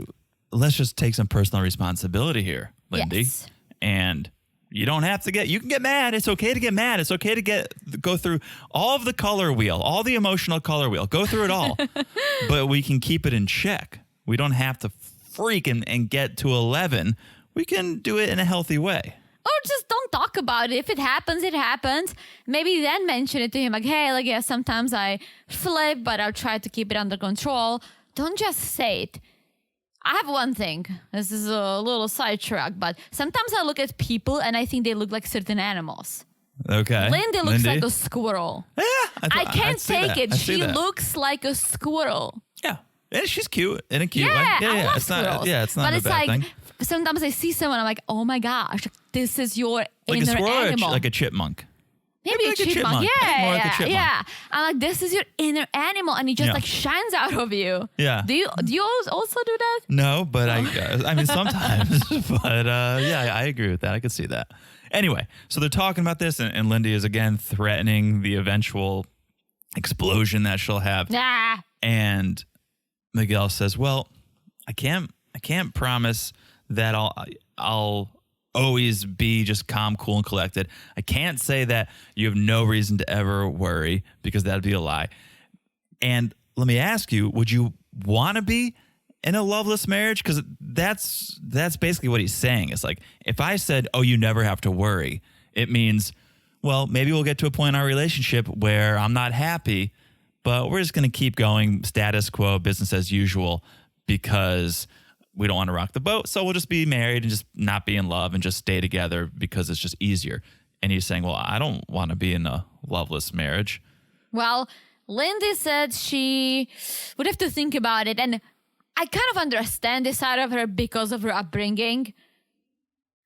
let's just take some personal responsibility here, Lindy. Yes. And you don't have to you can get mad. It's okay to get mad. It's okay to go through all of the color wheel, all the emotional color wheel. Go through it all. But we can keep it in check. We don't have to freak and get to 11. We can do it in a healthy way. Or just don't talk about it. If it happens, it happens. Maybe then mention it to him. Like, hey, like, yeah, sometimes I flip, but I'll try to keep it under control. Don't just say it. I have one thing. This is a little sidetrack, but sometimes I look at people and I think they look like certain animals. Okay. Lindy looks like a squirrel. Yeah. I can't take it. She that. looks like a squirrel. Yeah. And she's cute in a cute way. Yeah, Yeah, I love it's squirrels. not. Yeah, it's not but a it's bad like, thing. sometimes I see someone, I'm like, oh my gosh, this is your Like a inner squirrel, animal. like a chipmunk. Maybe like a a chipmunk. chipmunk. I think more like a Yeah, chipmunk. yeah. I'm like, this is your inner animal, and it just Yeah. like shines out of you. Yeah. Do you also do that? No, but I mean sometimes. But yeah, I agree with that. I could see that. Anyway, so they're talking about this, and Lindy is again threatening the eventual explosion that she'll have. Nah. And Miguel says, "Well, I can't promise that I'll always be just calm, cool, and collected. I can't say that you have no reason to ever worry because that'd be a lie. And let me ask you, would you want to be in a loveless marriage? Because that's basically what he's saying. It's like, if I said, oh, you never have to worry, it means, well, maybe we'll get to a point in our relationship where I'm not happy, but we're just going to keep going status quo, business as usual, because we don't want to rock the boat. So we'll just be married and just not be in love and just stay together because it's just easier. And he's saying, well, I don't want to be in a loveless marriage. Well, Lindy said she would have to think about it. And I kind of understand this side of her because of her upbringing.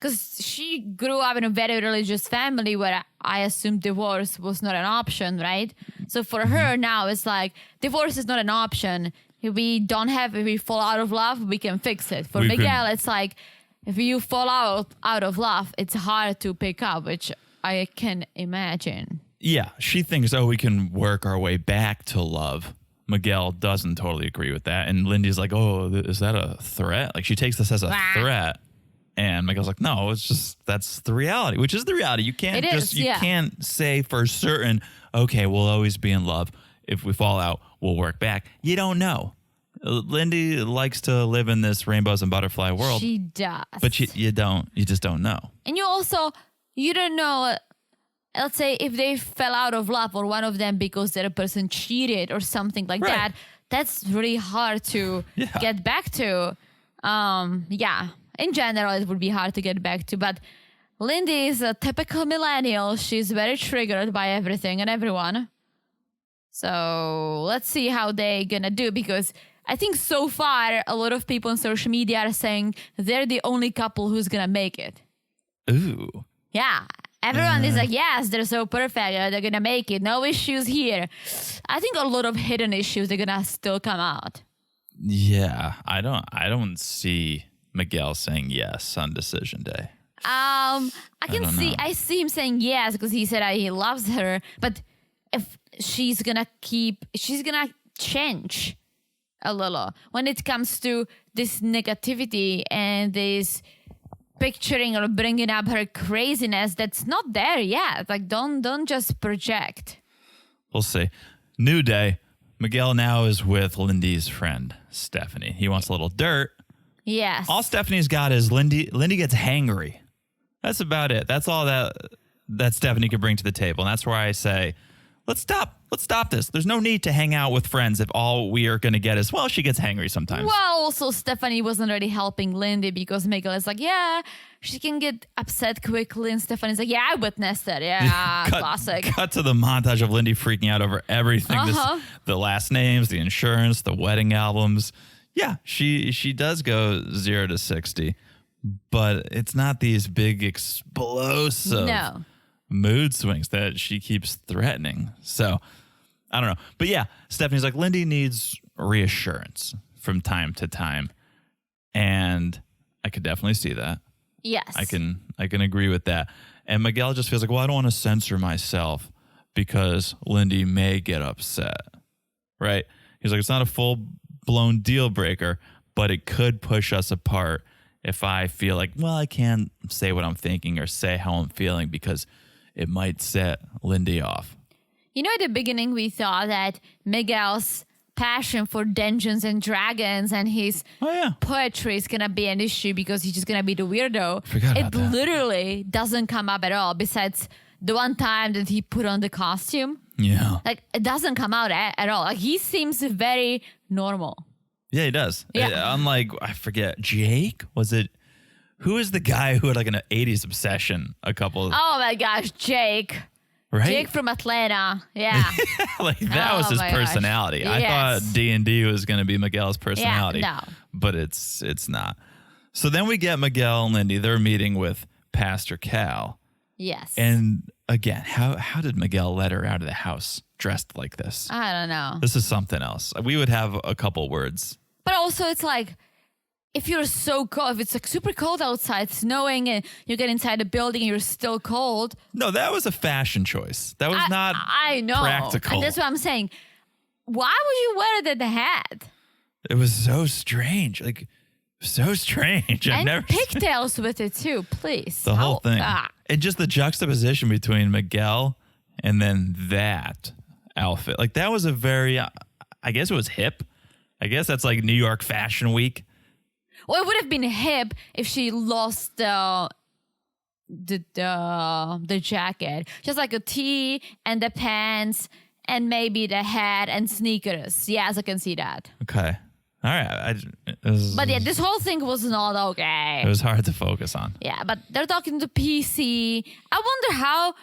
Because she grew up in a very religious family where I assume divorce was not an option, right? So for her now, it's like divorce is not an option. If we fall out of love, we can fix it. For Miguel, it's like if you fall out of love, it's hard to pick up, which I can imagine. Yeah, she thinks, oh, we can work our way back to love. Miguel doesn't totally agree with that. And Lindy's like, oh, is that a threat? Like, she takes this as a threat. And Miguel's like, no, it's just, that's the reality, which is the reality. You can't can't say for certain, okay, we'll always be in love. If we fall out, we'll work back. You don't know. Lindy likes to live in this rainbows and butterfly world. She does. But you just don't know. And you don't know, let's say if they fell out of love or one of them because the other person cheated or something like that, that's really hard to get back to. In general, it would be hard to get back to. But Lindy is a typical millennial. She's very triggered by everything and everyone. So let's see how they're going to do, because I think so far, a lot of people on social media are saying they're the only couple who's going to make it. Ooh. Yeah. Everyone is like, yes, they're so perfect. They're going to make it. No issues here. I think a lot of hidden issues are going to still come out. Yeah, I don't see Miguel saying yes on decision day. I can don't see. know. I see him saying yes because he said he loves her. But if she's gonna change a little when it comes to this negativity and this picturing or bringing up her craziness that's not there yet. Like, don't just project. We'll see. New day. Miguel now is with Lindy's friend, Stephanie. He wants a little dirt. Yes. All Stephanie's got is Lindy. Lindy gets hangry. That's about it. That's all that Stephanie could bring to the table. And that's where I say, let's stop this. There's no need to hang out with friends if all we are going to get is, well, she gets hangry sometimes. Well, also Stephanie wasn't really helping Lindy because Miguel is like, yeah, she can get upset quickly, and Stephanie's like, yeah, I witnessed it. Yeah, classic. Cut to the montage of Lindy freaking out over everything. The last names, the insurance, the wedding albums. Yeah, she does go 0 to 60, but it's not these big explosive mood swings that she keeps threatening. So I don't know. But yeah, Stephanie's like, Lindy needs reassurance from time to time. And I could definitely see that. Yes. I can agree with that. And Miguel just feels like, well, I don't want to censor myself because Lindy may get upset. Right? He's like, it's not a full-blown deal breaker, but it could push us apart if I feel like, well, I can't say what I'm thinking or say how I'm feeling because it might set Lindy off. You know, at the beginning, we thought that Miguel's passion for Dungeons and Dragons and his poetry is going to be an issue because he's just going to be the weirdo. Forgot about that. Literally doesn't come up at all, besides the one time that he put on the costume. Yeah. Like, it doesn't come out at all. Like, he seems very normal. Yeah, he does. Yeah. Unlike, I forget, Jake? Was it? Who is the guy who had like an 80s obsession a couple? Oh my gosh, Jake. Right? Jake from Atlanta. Yeah. Like that was his personality. Gosh. I thought D&D was going to be Miguel's personality. Yeah, no. But it's not. So then we get Miguel and Lindy. They're meeting with Pastor Cal. Yes. And again, how did Miguel let her out of the house dressed like this? I don't know. This is something else. We would have a couple words. But also it's like, if you're so cold, if it's like super cold outside, snowing, and you get inside the building and you're still cold. No, that was a fashion choice. That was not I know. practical. And that's what I'm saying. Why would you wear it at the hat? It was so strange. Like, so strange. I've And never pigtails with it too, please. the whole thing. And just the juxtaposition between Miguel and then that outfit. Like, that was a very, I guess it was hip. I guess that's like New York Fashion Week. Well, it would have been hip if she lost the jacket. Just like a tee and the pants and maybe the hat and sneakers. Yes, I can see that. Okay. All right. But yeah, this whole thing was not okay. It was hard to focus on. Yeah, but they're talking to PC. I wonder how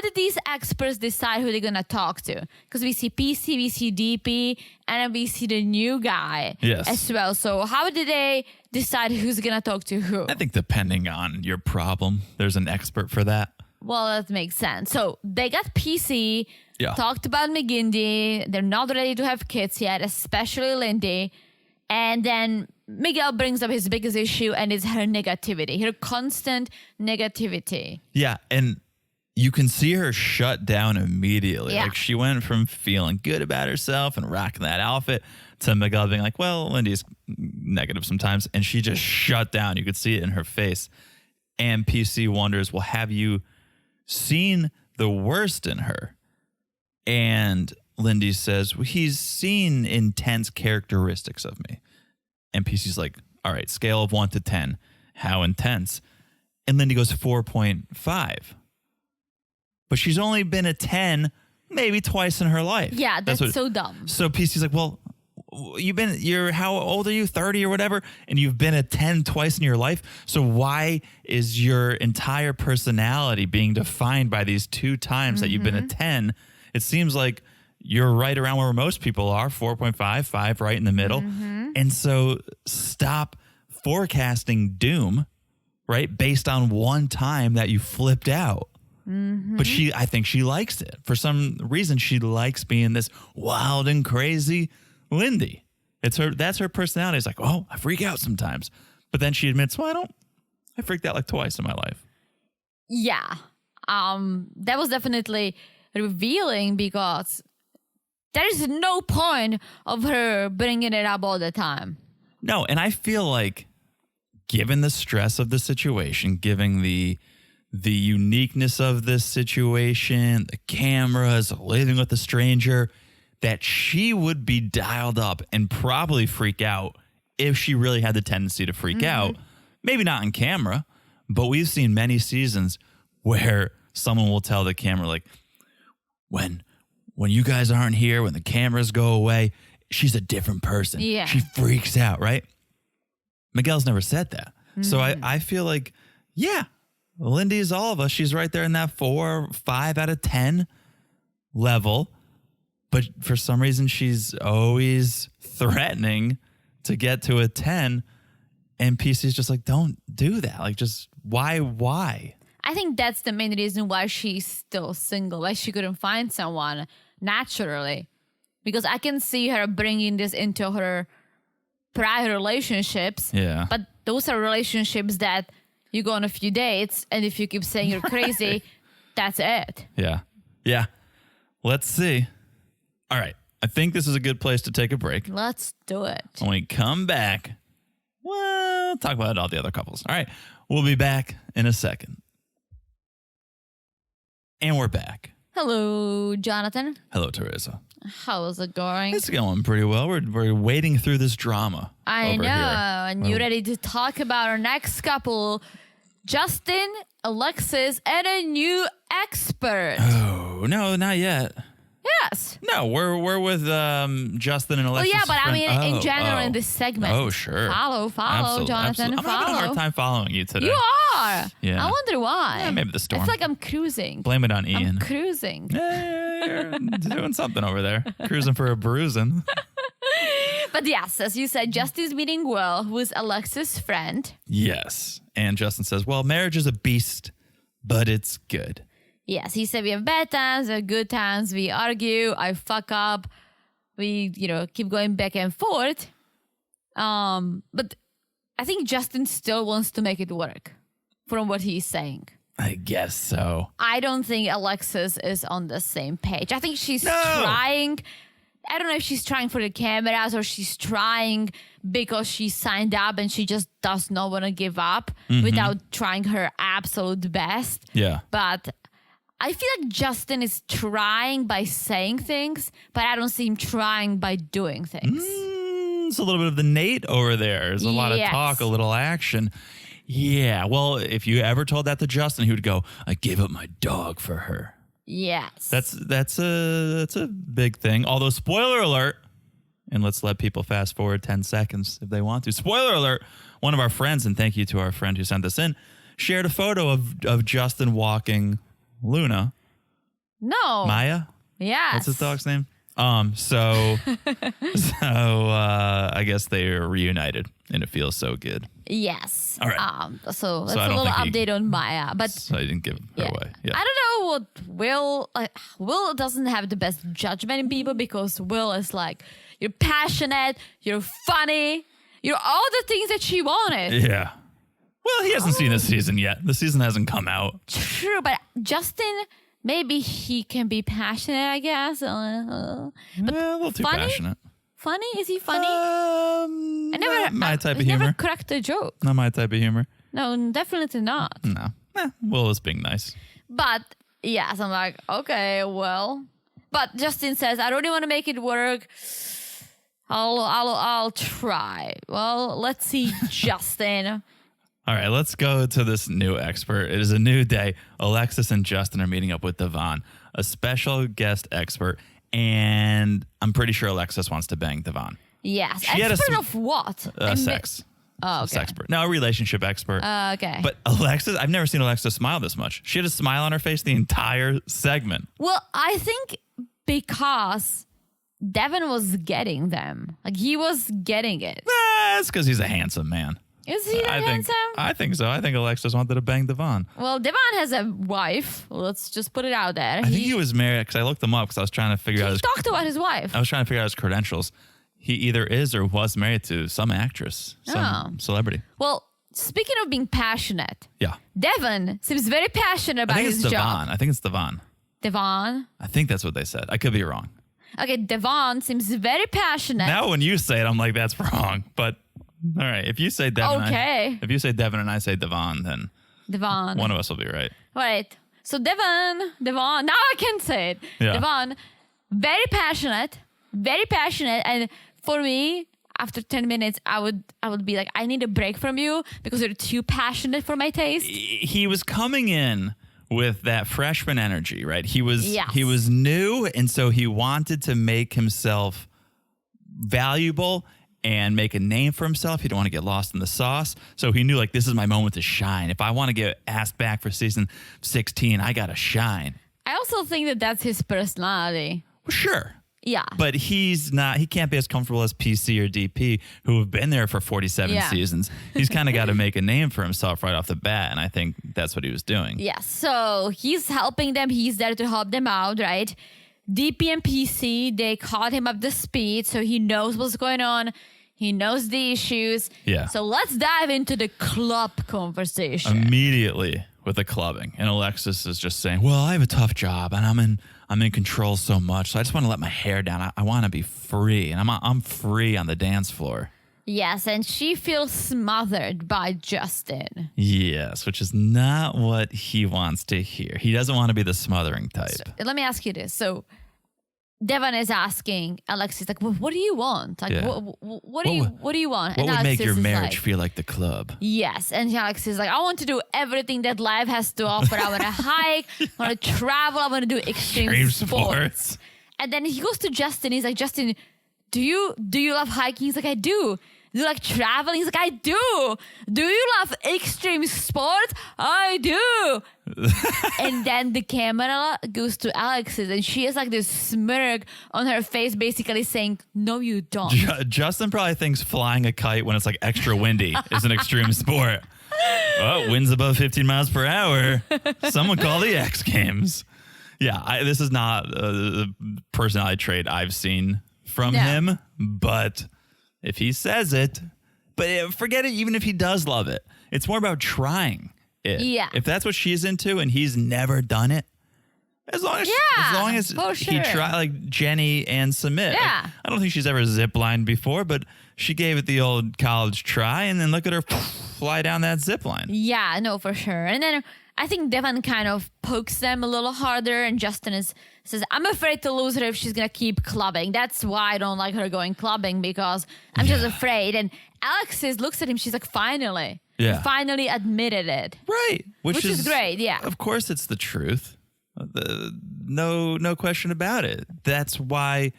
did these experts decide who they're gonna talk to? Because we see PC, we see DP, and then we see the new guy as well. So how did they decide who's gonna talk to who? I think depending on your problem, there's an expert for that. Well, that makes sense. So they got PC, talked about McGindy. They're not ready to have kids yet, especially Lindy. And then Miguel brings up his biggest issue, and it's her negativity, her constant negativity. Yeah, and you can see her shut down immediately. Yeah. Like, she went from feeling good about herself and rocking that outfit to Miguel being like, well, Lindy's negative sometimes. And she just shut down. You could see it in her face. And PC wonders, well, have you seen the worst in her? And Lindy says, well, he's seen intense characteristics of me. And PC's like, all right, scale of 1 to 10. How intense? And Lindy goes 4.5. But she's only been a 10 maybe twice in her life. Yeah, that's so dumb. So PC's like, well, you're how old are you? 30 or whatever? And you've been a 10 twice in your life. So why is your entire personality being defined by these 2 times that you've been a 10? It seems like you're right around where most people are, 4.5, 5 right in the middle. And so stop forecasting doom, right? Based on one time that you flipped out. But I think she likes it. For some reason, she likes being this wild and crazy Lindy. That's her personality. It's like, oh, I freak out sometimes. But then she admits, well, I freaked out like twice in my life. Yeah. That was definitely revealing because there is no point of her bringing it up all the time. No, and I feel like given the stress of the situation, given the uniqueness of this situation, the cameras, living with a stranger, that she would be dialed up and probably freak out if she really had the tendency to freak out. Maybe not on camera, but we've seen many seasons where someone will tell the camera, like, when you guys aren't here, when the cameras go away, she's a different person. Yeah. She freaks out, right? Miguel's never said that. So I feel like, yeah, Lindy's all of us. She's right there in that 4 or 5 out of 10 level. But for some reason, she's always threatening to get to a 10. And PC's just like, don't do that. Like, just why? I think that's the main reason why she's still single. Like, she couldn't find someone naturally. Because I can see her bringing this into her prior relationships. Yeah. But those are relationships that you go on a few dates, and if you keep saying you're crazy, that's it. Yeah. Yeah. Let's see. All right. I think this is a good place to take a break. Let's do it. When we come back, well, talk about all the other couples. All right. We'll be back in a second. And we're back. Hello, Jonathan. Hello, Teresa. How's it going? It's going pretty well. We're wading through this drama. I over know. here. And you ready to talk about our next couple, Justin, Alexis, and a new expert. Oh, no, not yet. Yes. No, we're with Justin and Well, Alexis. yeah, but I friend. mean, in general, in this segment. Oh, sure. Follow, Absolutely, Jonathan. absolutely. I'm Follow. having a hard time following you today. You are. Yeah. I wonder why. Yeah, maybe the storm. I feel like I'm cruising. Blame it on Ian. I'm cruising. You're doing something over there. Cruising for a bruising. But yes, as you said, Justin's meeting Will, who is Alexis' friend. Yes. And Justin says, well, marriage is a beast, but it's good. Yes, he said we have bad times, we have good times, we argue, I fuck up, we, keep going back and forth. But I think Justin still wants to make it work from what he's saying. I guess so. I don't think Alexis is on the same page. I think she's trying. I don't know if she's trying for the cameras or she's trying because she signed up and she just does not want to give up without trying her absolute best. Yeah. But I feel like Justin is trying by saying things, but I don't see him trying by doing things. It's a little bit of the Nate over there. There's a lot of talk, a little action. Yeah. Well, if you ever told that to Justin, he would go, I gave up my dog for her. Yes. That's a big thing. Although, spoiler alert, and let's let people fast forward 10 seconds if they want to. Spoiler alert, one of our friends, and thank you to our friend who sent this in, shared a photo of Justin walking Luna. No. Maya? Yes. What's his dog's name? So I guess they are reunited and it feels so good. Yes. All right. So that's I a don't little think update on Maya. But So I didn't give her away. Yeah. I don't know what Will... Will doesn't have the best judgment in people because Will is like, you're passionate, you're funny, you're all the things that she wanted. Yeah. Well, he hasn't seen this season yet. The season hasn't come out. True, but Justin... Maybe he can be passionate, I guess. But a little too passionate. Funny? Is he funny? Not my type of never humor. cracked a joke. Not my type of humor. No, definitely not. No. Will is being nice. But yes, I'm like, okay, well. But Justin says, I really want to make it work. I'll try. Well, let's see, Justin. All right, let's go to this new expert. It is a new day. Alexis and Justin are meeting up with DeVon, a special guest expert, and I'm pretty sure Alexis wants to bang DeVon. Yes. She had expert of what? Sex. Oh, okay. Expert. No, a relationship expert. Okay. But Alexis, I've never seen Alexis smile this much. She had a smile on her face the entire segment. Well, I think because Devin was getting them. Like, he was getting it. That's because he's a handsome man. Is he that handsome? I think so. I think Alexis wanted to bang DeVon. Well, DeVon has a wife. Let's just put it out there. I think he was married because I looked him up because I was trying to figure out He his... talked about his wife. I was trying to figure out his credentials. he either is or was married to some actress, some celebrity. Well, speaking of being passionate, Yeah. Devon seems very passionate I about think it's his job. DeVon. I think it's DeVon. Devon. I think that's what they said. I could be wrong. Okay, Devon seems very passionate. Now when you say it, I'm like, that's wrong. But all right, if you say Devon, Okay. if you say Devon and I say DeVon, then Devon. one of us will be right. Right. So Devon, now I can say it. Yeah. Devon, very passionate, and for me, after 10 minutes, I would be like, I need a break from you because you're too passionate for my taste. He was coming in with that freshman energy, right? He was Yes. he was new, and so he wanted to make himself valuable and make a name for himself. He didn't want to get lost in the sauce. So he knew, like, this is my moment to shine. If I want to get asked back for season 16, I got to shine. I also think that that's his personality. Well, sure. Yeah. But he can't be as comfortable as PC or DP, who have been there for 47 Yeah. seasons. He's kind of got to make a name for himself right off the bat. And I think that's what he was doing. Yeah, so he's helping them. He's there to help them out, right? DP and PC, they caught him up to speed, so he knows what's going on. He knows the issues. Yeah. So let's dive into the club conversation. Immediately with the clubbing. And Alexis is just saying, well, I have a tough job and I'm in control so much. So I just want to let my hair down. I want to be free. And I'm free on the dance floor. Yes, and she feels smothered by Justin. Yes, which is not what he wants to hear. He doesn't want to be the smothering type. So, let me ask you this. So Devon is asking Alexis, like, well, what do you want? Like, Yeah. what do you want? What would make Alexis your is marriage like, feel like the club? yes. And Alex is like, I want to do everything that life has to offer. I want to hike, I want to travel, I want to do extreme sports. And then he goes to Justin. He's like, Justin, do you love hiking? He's like, I do. Do you like traveling? He's like, I do. Do you love extreme sports? I do. And then the camera goes to Alexis, and she has like this smirk on her face, basically saying, no, you don't. Justin probably thinks flying a kite when it's like extra windy is an extreme sport. Oh, winds above 15 miles per hour. Someone call the X Games. Yeah, this is not a personality trait I've seen from him, but if he says it, but forget it, even if he does love it. It's more about trying it. Yeah. If that's what she's into and he's never done it, as long as for he sure. try, like Jenny and Submit. Yeah. Like, I don't think she's ever ziplined before, but she gave it the old college try, and then look at her fly down that zip line. Yeah, no, for sure. And then I think Devon kind of pokes them a little harder, and Justin says, I'm afraid to lose her if she's going to keep clubbing. That's why I don't like her going clubbing, because I'm just afraid. And Alexis looks at him. She's like, finally. Yeah. You finally admitted it. Right. Which is great, yeah. Of course it's the truth. No question about it. That's why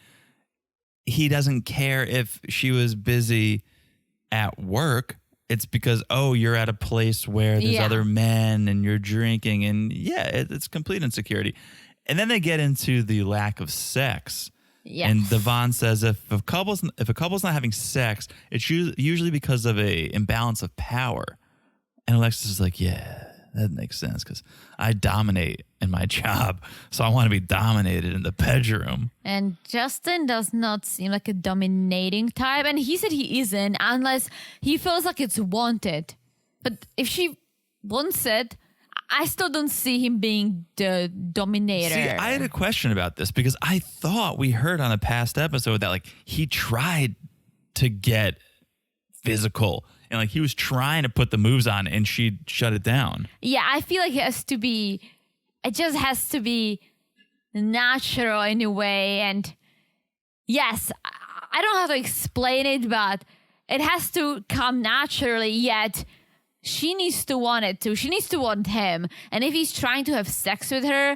he doesn't care if she was busy at work. It's because, you're at a place where there's other men and you're drinking, and it's complete insecurity. And then they get into the lack of sex. Yes. And DeVon says if a couple's not having sex, it's usually because of a imbalance of power. And Alexis is like, yeah, that makes sense because I dominate in my job, so I want to be dominated in the bedroom. And Justin does not seem like a dominating type. And he said he isn't unless he feels like it's wanted. But if she wants it, I still don't see him being the dominator. See, I had a question about this because I thought we heard on a past episode that like he tried to get physical and like he was trying to put the moves on and she shut it down. Yeah, I feel like it just has to be natural in a way. And yes, I don't have to explain it, but it has to come naturally, yet she needs to want it too. She needs to want him. And if he's trying to have sex with her,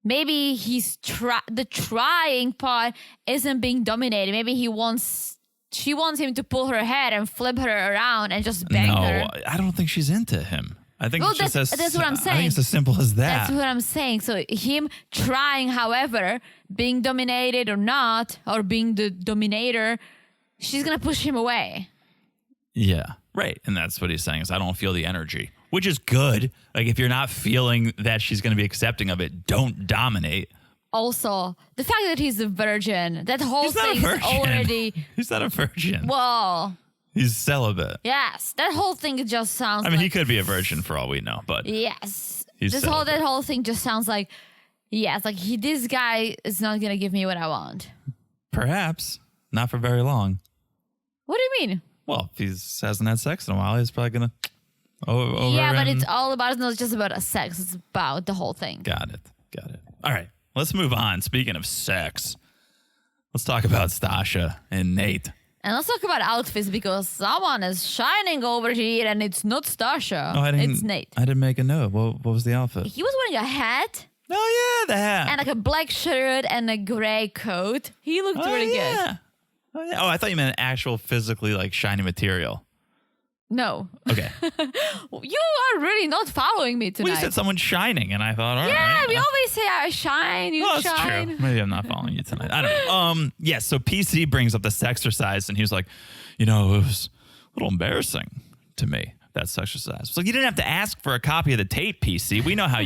maybe the trying part isn't being dominated. Maybe she wants him to pull her head and flip her around and just bang her. No, I don't think she's into him. I think it's just that's what I'm saying. I think it's as simple as that. That's what I'm saying. So him trying, however, being dominated or not, or being the dominator, she's going to push him away. Yeah, right. And that's what he's saying is I don't feel the energy, which is good. Like if you're not feeling that she's going to be accepting of it, don't dominate. also the fact that he's a virgin, that whole He's not a thing is virgin. already. He's not a virgin. Well, He's celibate. yes, that whole thing just sounds. I mean, like, he could be a virgin for all we know, but Yes, He's that celibate. whole thing just sounds like. Yes, like this guy is not gonna give me what I want. perhaps not for very long. What do you mean? Well, if he hasn't had sex in a while, he's probably gonna. Over Yeah, but and- it's all about. It's not just about a sex. It's about the whole thing. Got it. All right, let's move on. Speaking of sex, let's talk about Stasha and Nate. And let's talk about outfits because someone is shining over here, and it's not Stasha. Oh, It's Nate. I didn't make a note. What was the outfit? He was wearing a hat Oh yeah, the hat. and like a black shirt and a gray coat. He looked really good. Oh yeah. Oh, I thought you meant actual physically like shiny material. No, Okay. you are really not following me Well, tonight. you said someone shining, and I thought, all right. yeah, we always say I shine, you Well, that's shine. true. Maybe I'm not following you tonight. I don't know. Yeah, so PC brings up the sexercise, and he was like, it was a little embarrassing to me, that sexercise. So you didn't have to ask for a copy of the tape, PC. We know how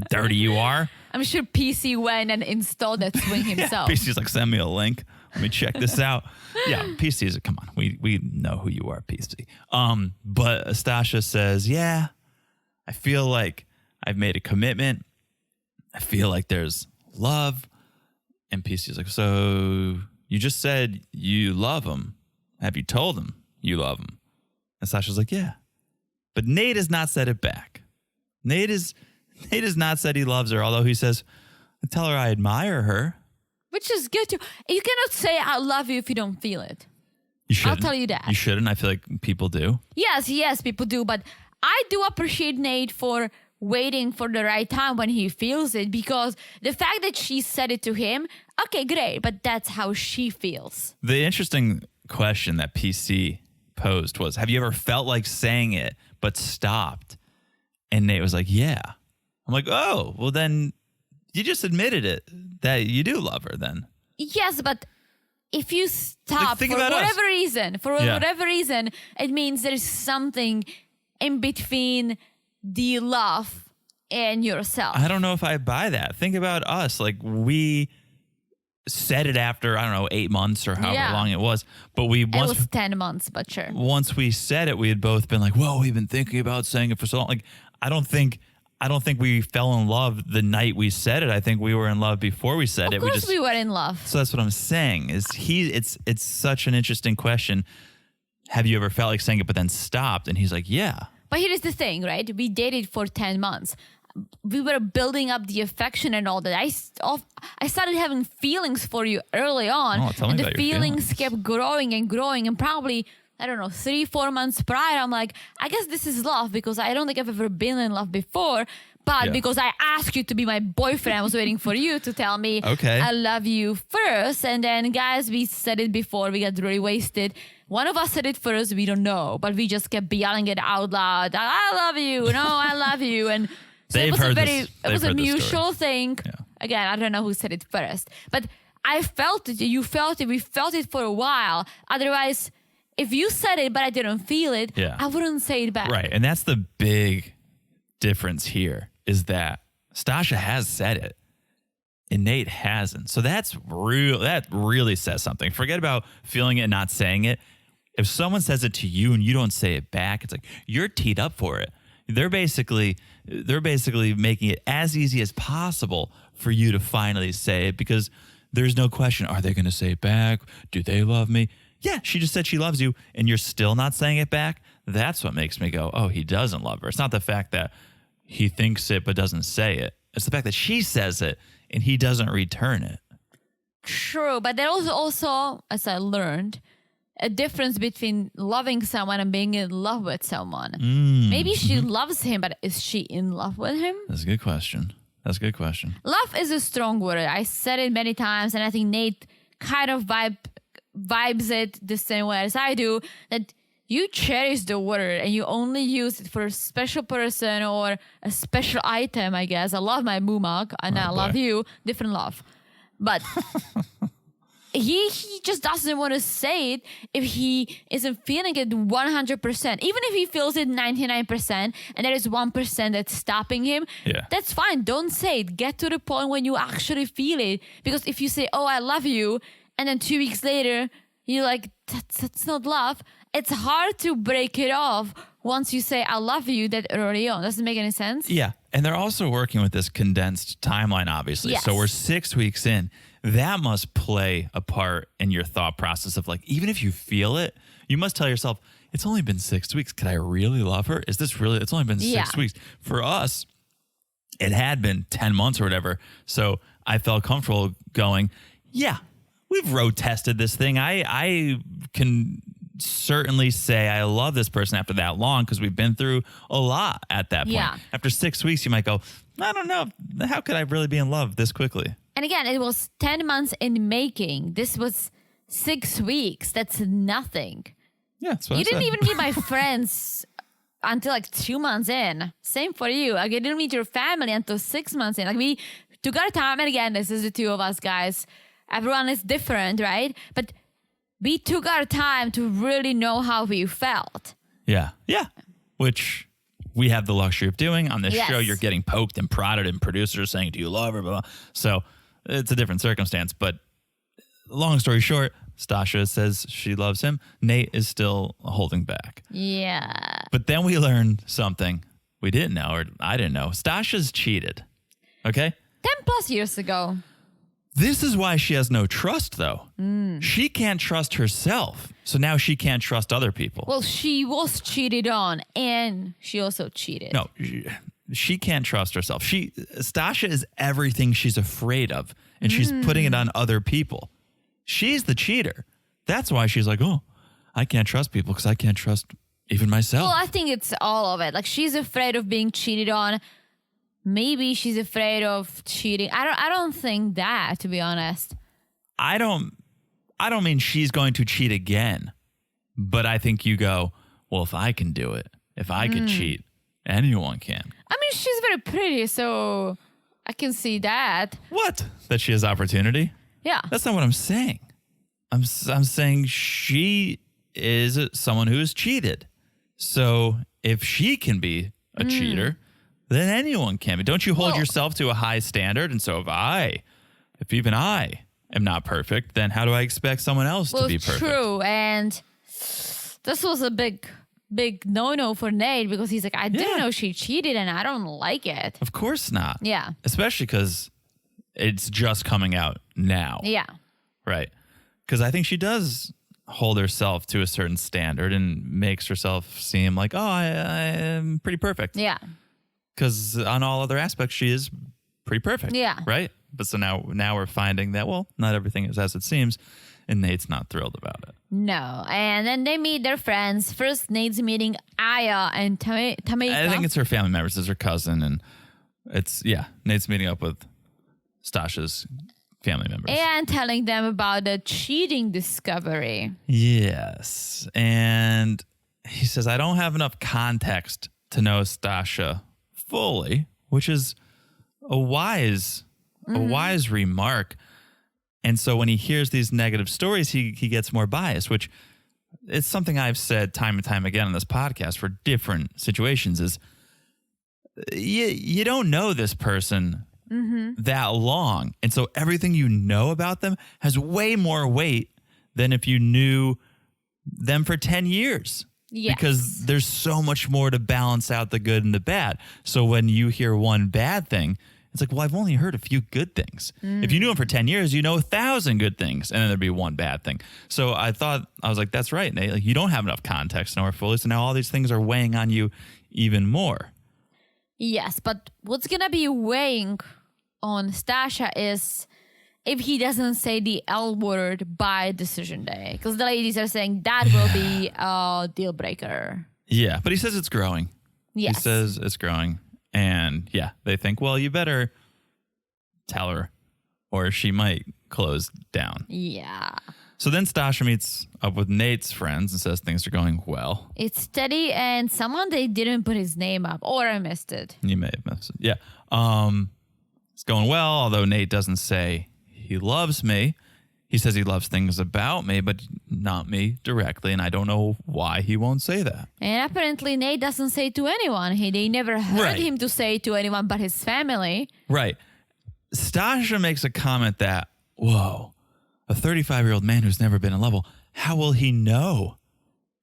dirty you are. I'm sure PC went and installed that swing himself. PC's like, send me a link. Let me check this out. Yeah, PC's come on. We know who you are, PC. But Stasha says, yeah, I feel like I've made a commitment. I feel like there's love. And PC's like, so you just said you love him. Have you told him you love him? And Sasha's like, yeah. But Nate has not said it back. Nate has not said he loves her, although he says, I tell her I admire her. Which is good too. You cannot say I love you if you don't feel it. You shouldn't. I'll tell you that. You shouldn't. I feel like people do. Yes, people do. But I do appreciate Nate for waiting for the right time when he feels it, because the fact that she said it to him, okay, great, but that's how she feels. The interesting question that PC posed was, have you ever felt like saying it but stopped? And Nate was like, yeah. I'm like, oh, well then you just admitted it, that you do love her then. Yes, but if you stop think for about us. whatever reason, it means there is something in between the love and yourself. I don't know if I buy that. Think about us. Like, we said it after, I don't know, 8 months or however long it was. But It was 10 months, but sure. once we said it, we had both been like, whoa, we've been thinking about saying it for so long. Like, I don't think we fell in love the night we said it. I think we were in love before we said it. Of course we were in love. So that's what I'm saying. It's such an interesting question. Have you ever felt like saying it but then stopped? And he's like, yeah. But here is the thing, right? We dated for 10 months. We were building up the affection and all that. I started having feelings for you early on. Oh, tell me and the about your feelings kept growing and growing. And probably, I don't know, 3-4 months prior, I'm like, I guess this is love, because I don't think I've ever been in love before. But Yeah. because I asked you to be my boyfriend, I was waiting for you to tell me, Okay. I love you first. And then, guys, we said it before. We got really wasted. One of us said it first. We don't know. But we just kept yelling it out loud. I love you. No, I love you. And so They've it was heard a this- it was they've a heard this mutual story. thing. Yeah. Again, I don't know who said it first. But I felt it. You felt it. We felt it for a while. Otherwise, if you said it but I didn't feel it, Yeah. I wouldn't say it back. Right. And that's the big difference here, is that Stasha has said it and Nate hasn't. So that's real. That really says something. Forget about feeling it and not saying it. If someone says it to you and you don't say it back, it's like you're teed up for it. They're basically making it as easy as possible for you to finally say it, because there's no question. Are they going to say it back? Do they love me? Yeah, she just said she loves you and you're still not saying it back. That's what makes me go, oh, he doesn't love her. It's not the fact that he thinks it but doesn't say it. It's the fact that she says it and he doesn't return it. True, but there was also, as I learned, a difference between loving someone and being in love with someone. Maybe she loves him, but is she in love with him? That's a good question. Love is a strong word. I said it many times, and I think Nate kind of vibes it the same way as I do, that you cherish the word and you only use it for a special person or a special item, I guess. I love my mumak and I love boy. you. Different love. But he just doesn't want to say it if he isn't feeling it 100%. Even if he feels it 99% and there is 1% that's stopping him, that's fine. Don't say it. Get to the point when you actually feel it. Because if you say, oh, I love you, and then 2 weeks later, you're like, that's not love. It's hard to break it off once you say, I love you that early on. Doesn't make any sense? Yeah. And they're also working with this condensed timeline, obviously. Yes. So we're 6 weeks in. That must play a part in your thought process of like, even if you feel it, you must tell yourself, it's only been 6 weeks. Could I really love her? Is this really, it's only been 6 weeks. For us, it had been 10 months or whatever. So I felt comfortable going, yeah, we've road tested this thing. I can certainly say I love this person after that long because we've been through a lot at that point. Yeah. After 6 weeks, you might go, I don't know. How could I really be in love this quickly? And again, it was 10 months in making. This was 6 weeks. That's nothing. Yeah, that's what You I didn't said. even meet my friends until like 2 months in. Same for you. Like, you didn't meet your family until 6 months in. Like, we took our time. And again, this is the two of us, guys. Everyone is different, right? But we took our time to really know how we felt. Yeah. Yeah. Which we have the luxury of doing on this Yes. show. You're getting poked and prodded and producers saying, do you love her? Blah, blah. So it's a different circumstance. But long story short, Stasha says she loves him. Nate is still holding back. Yeah. But then we learned something we didn't know, or I didn't know. Stasha's cheated. Okay? 10 plus years ago. This is why she has no trust, though. She can't trust herself. So now she can't trust other people. Well, she was cheated on and she also cheated. No, she can't trust herself. Stasha is everything she's afraid of, and she's putting it on other people. She's the cheater. That's why she's like, oh, I can't trust people because I can't trust even myself. Well, I think it's all of it. Like, she's afraid of being cheated on. Maybe she's afraid of cheating. I don't think that, to be honest. I don't mean she's going to cheat again, but I think you go, well, if I can do it, if I could cheat, anyone can. I mean, she's very pretty, so I can see that. What? That she has opportunity? Yeah. That's not what I'm saying. I'm saying she is someone who is cheated. So if she can be a cheater, then anyone can be. Don't you hold yourself to a high standard? And so if even I am not perfect, then how do I expect someone else to be perfect? True. And this was a big no-no for Nate because he's like, I didn't know she cheated and I don't like it. Of course not. Yeah. Especially because it's just coming out now. Yeah. Right. Because I think she does hold herself to a certain standard and makes herself seem like, oh, I am pretty perfect. Yeah. Because on all other aspects, she is pretty perfect. Yeah. Right? But so now we're finding that, well, not everything is as it seems. And Nate's not thrilled about it. No. And then they meet their friends. First, Nate's meeting Aya and Tamika. I think it's her family members. It's her cousin. And Nate's meeting up with Stasha's family members. And telling them about the cheating discovery. Yes. And he says, I don't have enough context to know Stasha fully, which is a wise remark. And so when he hears these negative stories, he gets more biased, which it's something I've said time and time again on this podcast for different situations is you don't know this person that long. And so everything you know about them has way more weight than if you knew them for 10 years. Yes. Because there's so much more to balance out the good and the bad. So when you hear one bad thing, it's like, well, I've only heard a few good things. If you knew him for 10 years, you know 1,000 good things, and then there'd be one bad thing. So I was like, that's right, Nate. Like, you don't have enough context to know her fully, so now all these things are weighing on you even more. Yes, but what's going to be weighing on Stasha is if he doesn't say the L word by decision day. Because the ladies are saying that will be a deal breaker. Yeah, but he says it's growing. Yes. He says it's growing. And yeah, they think, well, you better tell her or she might close down. Yeah. So then Stasha meets up with Nate's friends and says things are going well. It's Teddy and someone they didn't put his name up, or I missed it. You may have missed it. Yeah. It's going well, although Nate doesn't say he loves me. He says he loves things about me, but not me directly, and I don't know why he won't say that. And apparently Nate doesn't say to anyone. They never heard Right. him to say to anyone but his family. Right. Stasha makes a comment that, whoa, a 35-year-old man who's never been in love, how will he know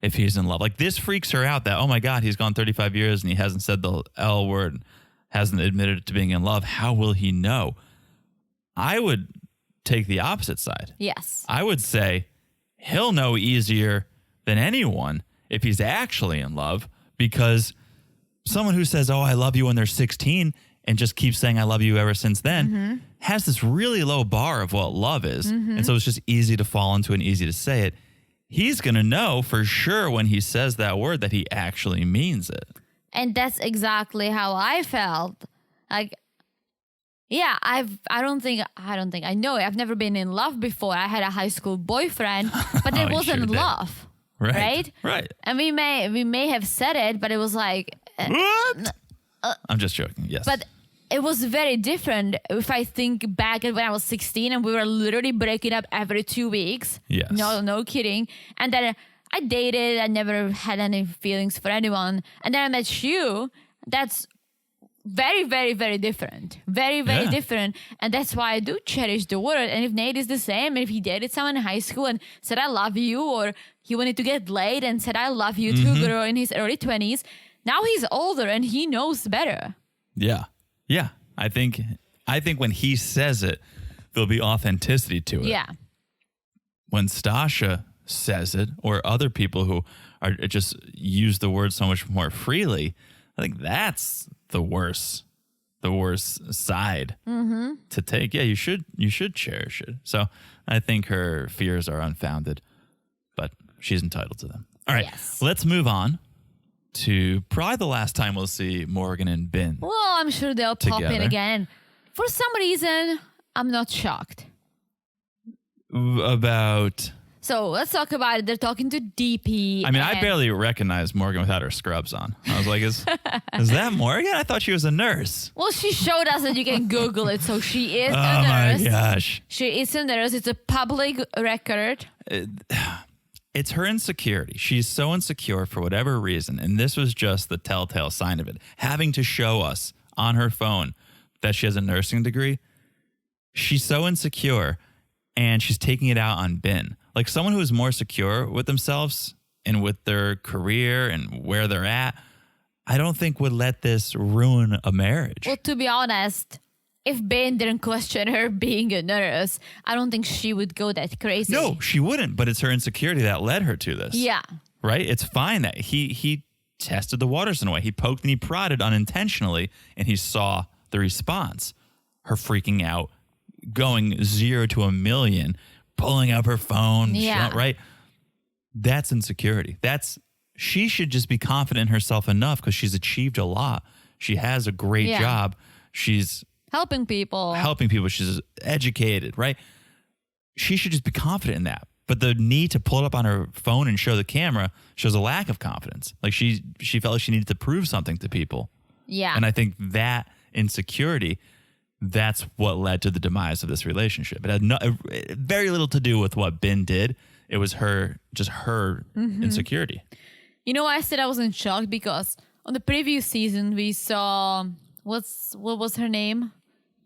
if he's in love? Like, this freaks her out that, oh my God, he's gone 35 years and he hasn't said the L word, hasn't admitted to being in love. How will he know? I would take the opposite side. Yes. I would say he'll know easier than anyone if he's actually in love, because someone who says, oh, I love you when they're 16 and just keeps saying I love you ever since then has this really low bar of what love is. And so it's just easy to fall into and easy to say it. He's going to know for sure when he says that word that he actually means it. And that's exactly how I felt. Like, yeah, I know I've never been in love before. I had a high school boyfriend, but it You wasn't sure did. love. Right. And we may have said it, but it was like, What? I'm just joking. Yes. but it was very different if I think back at when I was 16 and we were literally breaking up every 2 weeks. Yes. No kidding. And then I dated. I never had any feelings for anyone. And then I met you. That's very, very, very different. Very, very Yeah. different. And that's why I do cherish the word. And if Nate is the same, if he dated someone in high school and said, I love you, or he wanted to get laid and said, I love you too, girl, in his early 20s, now he's older and he knows better. Yeah. Yeah. I think when he says it, there'll be authenticity to it. Yeah. When Stasha says it, or other people who are just use the word so much more freely, I think that's the worst side to take. Yeah, you should cherish it. So I think her fears are unfounded, but she's entitled to them. All right, Yes. let's move on to probably the last time we'll see Morgan and Ben. Well, I'm sure they'll pop in Together. again. For some reason, I'm not shocked. About, So let's talk about it. They're talking to DP. I mean, I and- barely recognized Morgan without her scrubs on. I was like, is that Morgan? I thought she was a nurse. Well, she showed us that you can Google it. So she is Oh a my nurse. gosh. She is a nurse. It's a public record. It's her insecurity. She's so insecure for whatever reason. And this was just the telltale sign of it. Having to show us on her phone that she has a nursing degree. She's so insecure and she's taking it out on Ben. Like, someone who is more secure with themselves and with their career and where they're at, I don't think would let this ruin a marriage. Well, to be honest, if Ben didn't question her being a nurse, I don't think she would go that crazy. No, she wouldn't, but it's her insecurity that led her to this. Yeah. Right? It's fine that he tested the waters in a way. He poked and he prodded unintentionally, and he saw the response. Her freaking out, going 0 to a million, pulling up her phone. Yeah. Right? That's insecurity. She should just be confident in herself enough because she's achieved a lot. She has a great Yeah. job. She's Helping people. helping people. She's educated, right? She should just be confident in that. But the need to pull it up on her phone and show the camera shows a lack of confidence. Like, she felt like she needed to prove something to people. Yeah. And I think that insecurity, that's what led to the demise of this relationship. It had very little to do with what Ben did. It was her insecurity. You know why I said I wasn't shocked? Because on the previous season, we saw, what was her name?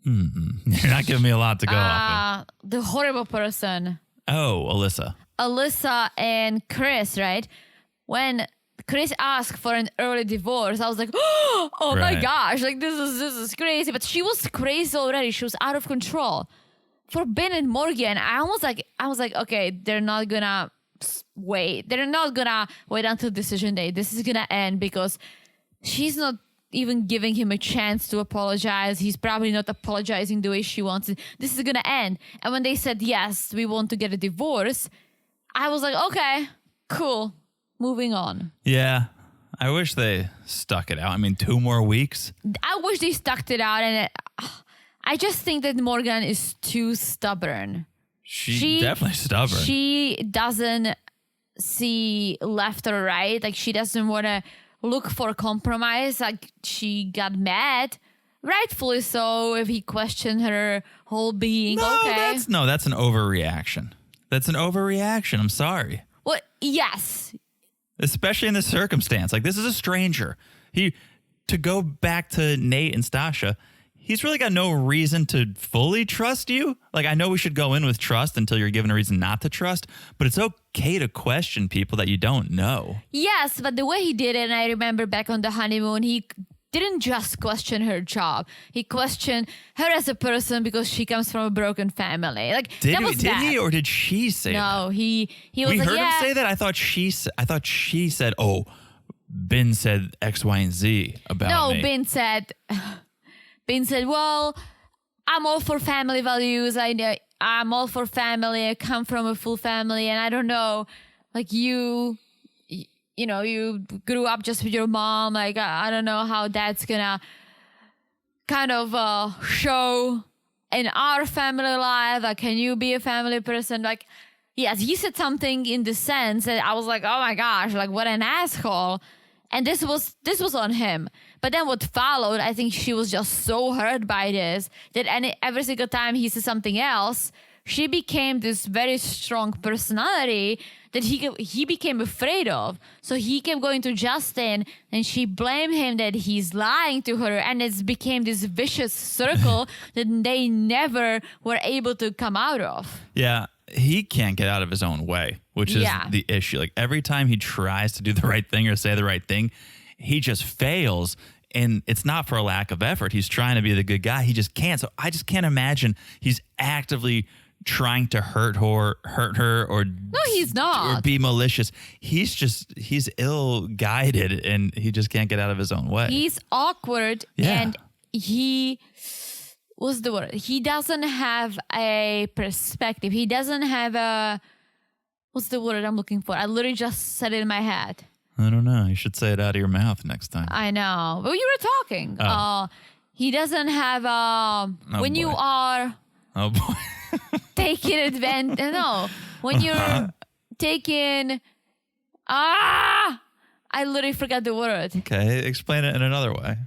You're not giving me a lot to go off The horrible person. of. Oh, Alyssa. Alyssa and Chris, right? When Chris asked for an early divorce, I was like, oh my Right. gosh, like this is crazy. But she was crazy already. She was out of control. For Ben and Morgan, I was like, okay, they're not gonna wait. They're not gonna wait until decision day. This is gonna end because she's not even giving him a chance to apologize. He's probably not apologizing the way she wants it. This is gonna end. And when they said, yes, we want to get a divorce, I was like, okay, cool. Moving on. Yeah. I wish they stuck it out. I mean, 2 more weeks. I wish they stuck it out. And I just think that Morgan is too stubborn. She's definitely stubborn. She doesn't see left or right. Like, she doesn't want to look for compromise. Like, she got mad rightfully so, if he questioned her whole being. Okay. That's an overreaction. That's an overreaction. I'm sorry. Well, yes. Especially in this circumstance. Like, this is a stranger. To go back to Nate and Stasha, he's really got no reason to fully trust you. Like, I know we should go in with trust until you're given a reason not to trust, but it's okay to question people that you don't know. Yes, but the way he did it, and I remember back on the honeymoon, he didn't just question her job. He questioned her as a person because she comes from a broken family. Like, Did that was bad. he, or did she say that? No, he was We like, heard him say that? I thought she said, oh, Ben said X, Y, and Z about me. No, Ben said, well, I'm all for family values. I'm all for family. I come from a full family, and I don't know, like you grew up just with your mom. Like, I don't know how that's gonna kind of show in our family life. Like, can you be a family person? Like, yes, he said something in the sense that I was like, oh my gosh, like what an asshole. And this was on him. But then what followed, I think she was just so hurt by this that every single time he said something else, she became this very strong personality that he became afraid of. So he kept going to Justin, and she blamed him that he's lying to her, and it became this vicious circle that they never were able to come out of. Yeah, he can't get out of his own way, which is the issue. Like, every time he tries to do the right thing or say the right thing, he just fails. And it's not for a lack of effort. He's trying to be the good guy. He just can't. So I just can't imagine he's actively trying to hurt her, or no, he's not, or be malicious. He's ill-guided, and he just can't get out of his own way. He's awkward, and what's the word? He doesn't have a perspective. He doesn't have what's the word I'm looking for? I literally just said it in my head. I don't know. You should say it out of your mouth next time. I know. But you were talking. He doesn't have when you are taking advantage. No, when you're taking I literally forgot the word. Okay, explain it in another way.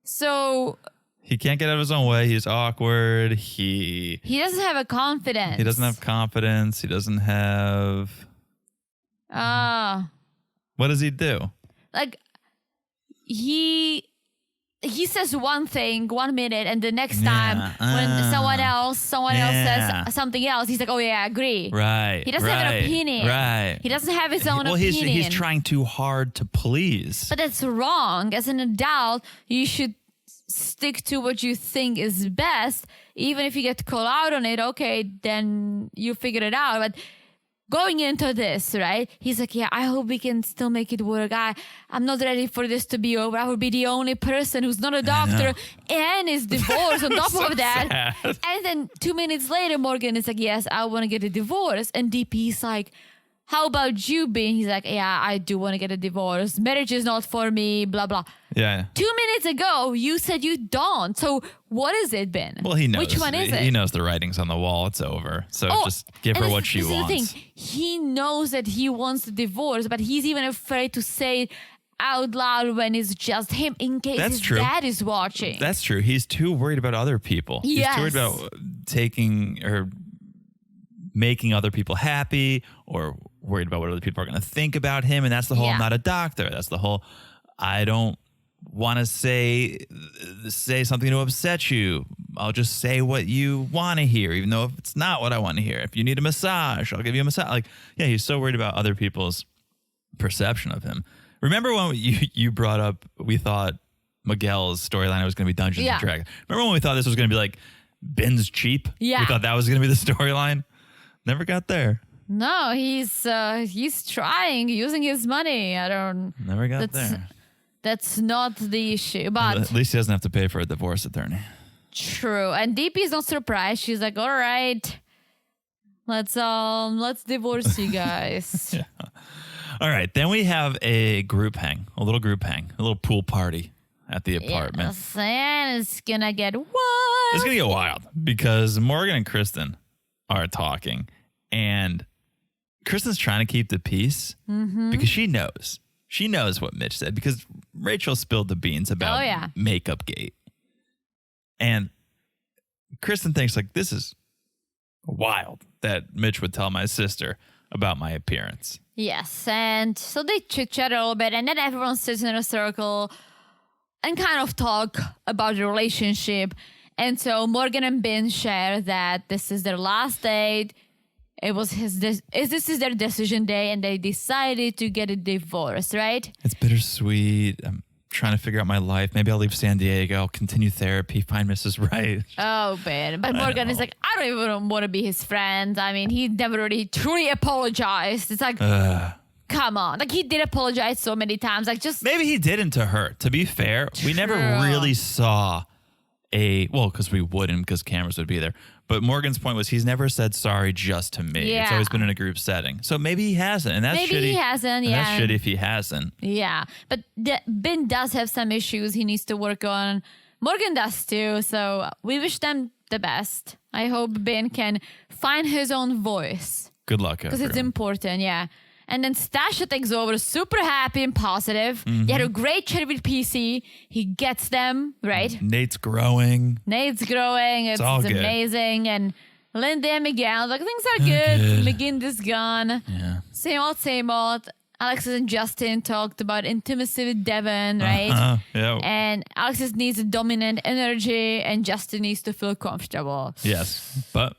So he can't get out of his own way. He's awkward. He doesn't have a confidence. He doesn't have confidence. He doesn't have. What does he do? Like, he says one thing 1 minute, and the next time when someone else says something else, he's like, oh yeah, I agree. Right. He doesn't have an opinion. Right. He doesn't have his own opinion. He's trying too hard to please. But that's wrong. As an adult, you should stick to what you think is best. Even if you get called out on it, okay, then you figure it out. But going into this, right? He's like, yeah, I hope we can still make it work. I'm not ready for this to be over. I will be the only person who's not a doctor and is divorced on top of that. Sad. And then 2 minutes later, Morgan is like, yes, I want to get a divorce. And DP's like, how about you, Ben? He's like, yeah, I do want to get a divorce. Marriage is not for me, blah, blah. Yeah. 2 minutes ago, you said you don't. So what is it, Ben? Well, he knows. Which one is it? He knows the writing's on the wall. It's over. So just give her what she wants. This is the thing. He knows that he wants the divorce, but he's even afraid to say it out loud when it's just him, in case his dad is watching. That's true. He's too worried about other people. Yes. He's too worried about taking or making other people happy, or worried about what other people are going to think about him. And that's the whole, I'm not a doctor. That's the whole, I don't want to say something to upset you. I'll just say what you want to hear, even though if it's not what I want to hear. If you need a massage, I'll give you a massage. Like, yeah, he's so worried about other people's perception of him. Remember when you brought up, we thought Miguel's storyline was going to be Dungeons and Dragons. Remember when we thought this was going to be like Ben's cheap? Yeah. We thought that was going to be the storyline. Never got there. No, he's trying, using his money. Never got there. That's not the issue. But at least he doesn't have to pay for a divorce attorney. True. And DP is not surprised. She's like, all right, let's divorce you guys. Yeah. All right. Then we have a little pool party at the apartment. Yes, and it's gonna get wild. It's gonna get wild because Morgan and Kristen are talking, and Kristen's trying to keep the peace because she knows what Mitch said, because Rachel spilled the beans about Makeup Gate. And Kristen thinks like, this is wild that Mitch would tell my sister about my appearance. Yes, and so they chit-chat a little bit, and then everyone sits in a circle and kind of talk about the relationship. And so Morgan and Ben share that this is their last date. It was this is their decision day, and they decided to get a divorce, right? It's bittersweet. I'm trying to figure out my life. Maybe I'll leave San Diego, continue therapy, find Mrs. Right. Oh, Ben. But Morgan is like, I don't even want to be his friend. I mean, he never really truly apologized. It's like, come on. Like, he did apologize so many times. Like, just... Maybe he didn't to her. To be fair, we never really saw because we wouldn't, because cameras would be there. But Morgan's point was he's never said sorry just to me. Yeah. It's always been in a group setting. So maybe he hasn't. And that's Maybe shitty. he hasn't, And yeah. that's shitty if he hasn't. Yeah. But Ben does have some issues he needs to work on. Morgan does too. So we wish them the best. I hope Ben can find his own voice. Good luck, Because it's everyone. important, yeah. And then Stasha takes over, super happy and positive. They had a great chat with PC. He gets them, right? Nate's growing. Nate's growing. It's all good. amazing. And Linda and Miguel, like, things are good. McGinn is gone. Yeah. Same old, same old. Alexis and Justin talked about intimacy with Devin, right? Yeah. And Alexis needs a dominant energy, and Justin needs to feel comfortable. Yes. But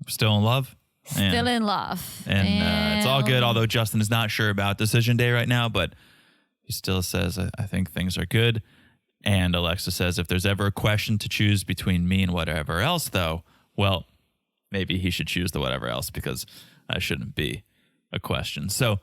still in love. Still in love. And it's all good, although Justin is not sure about decision day right now, but he still says, I think things are good. And Alexa says, if there's ever a question to choose between me and whatever else, though, well, maybe he should choose the whatever else, because that shouldn't be a question. So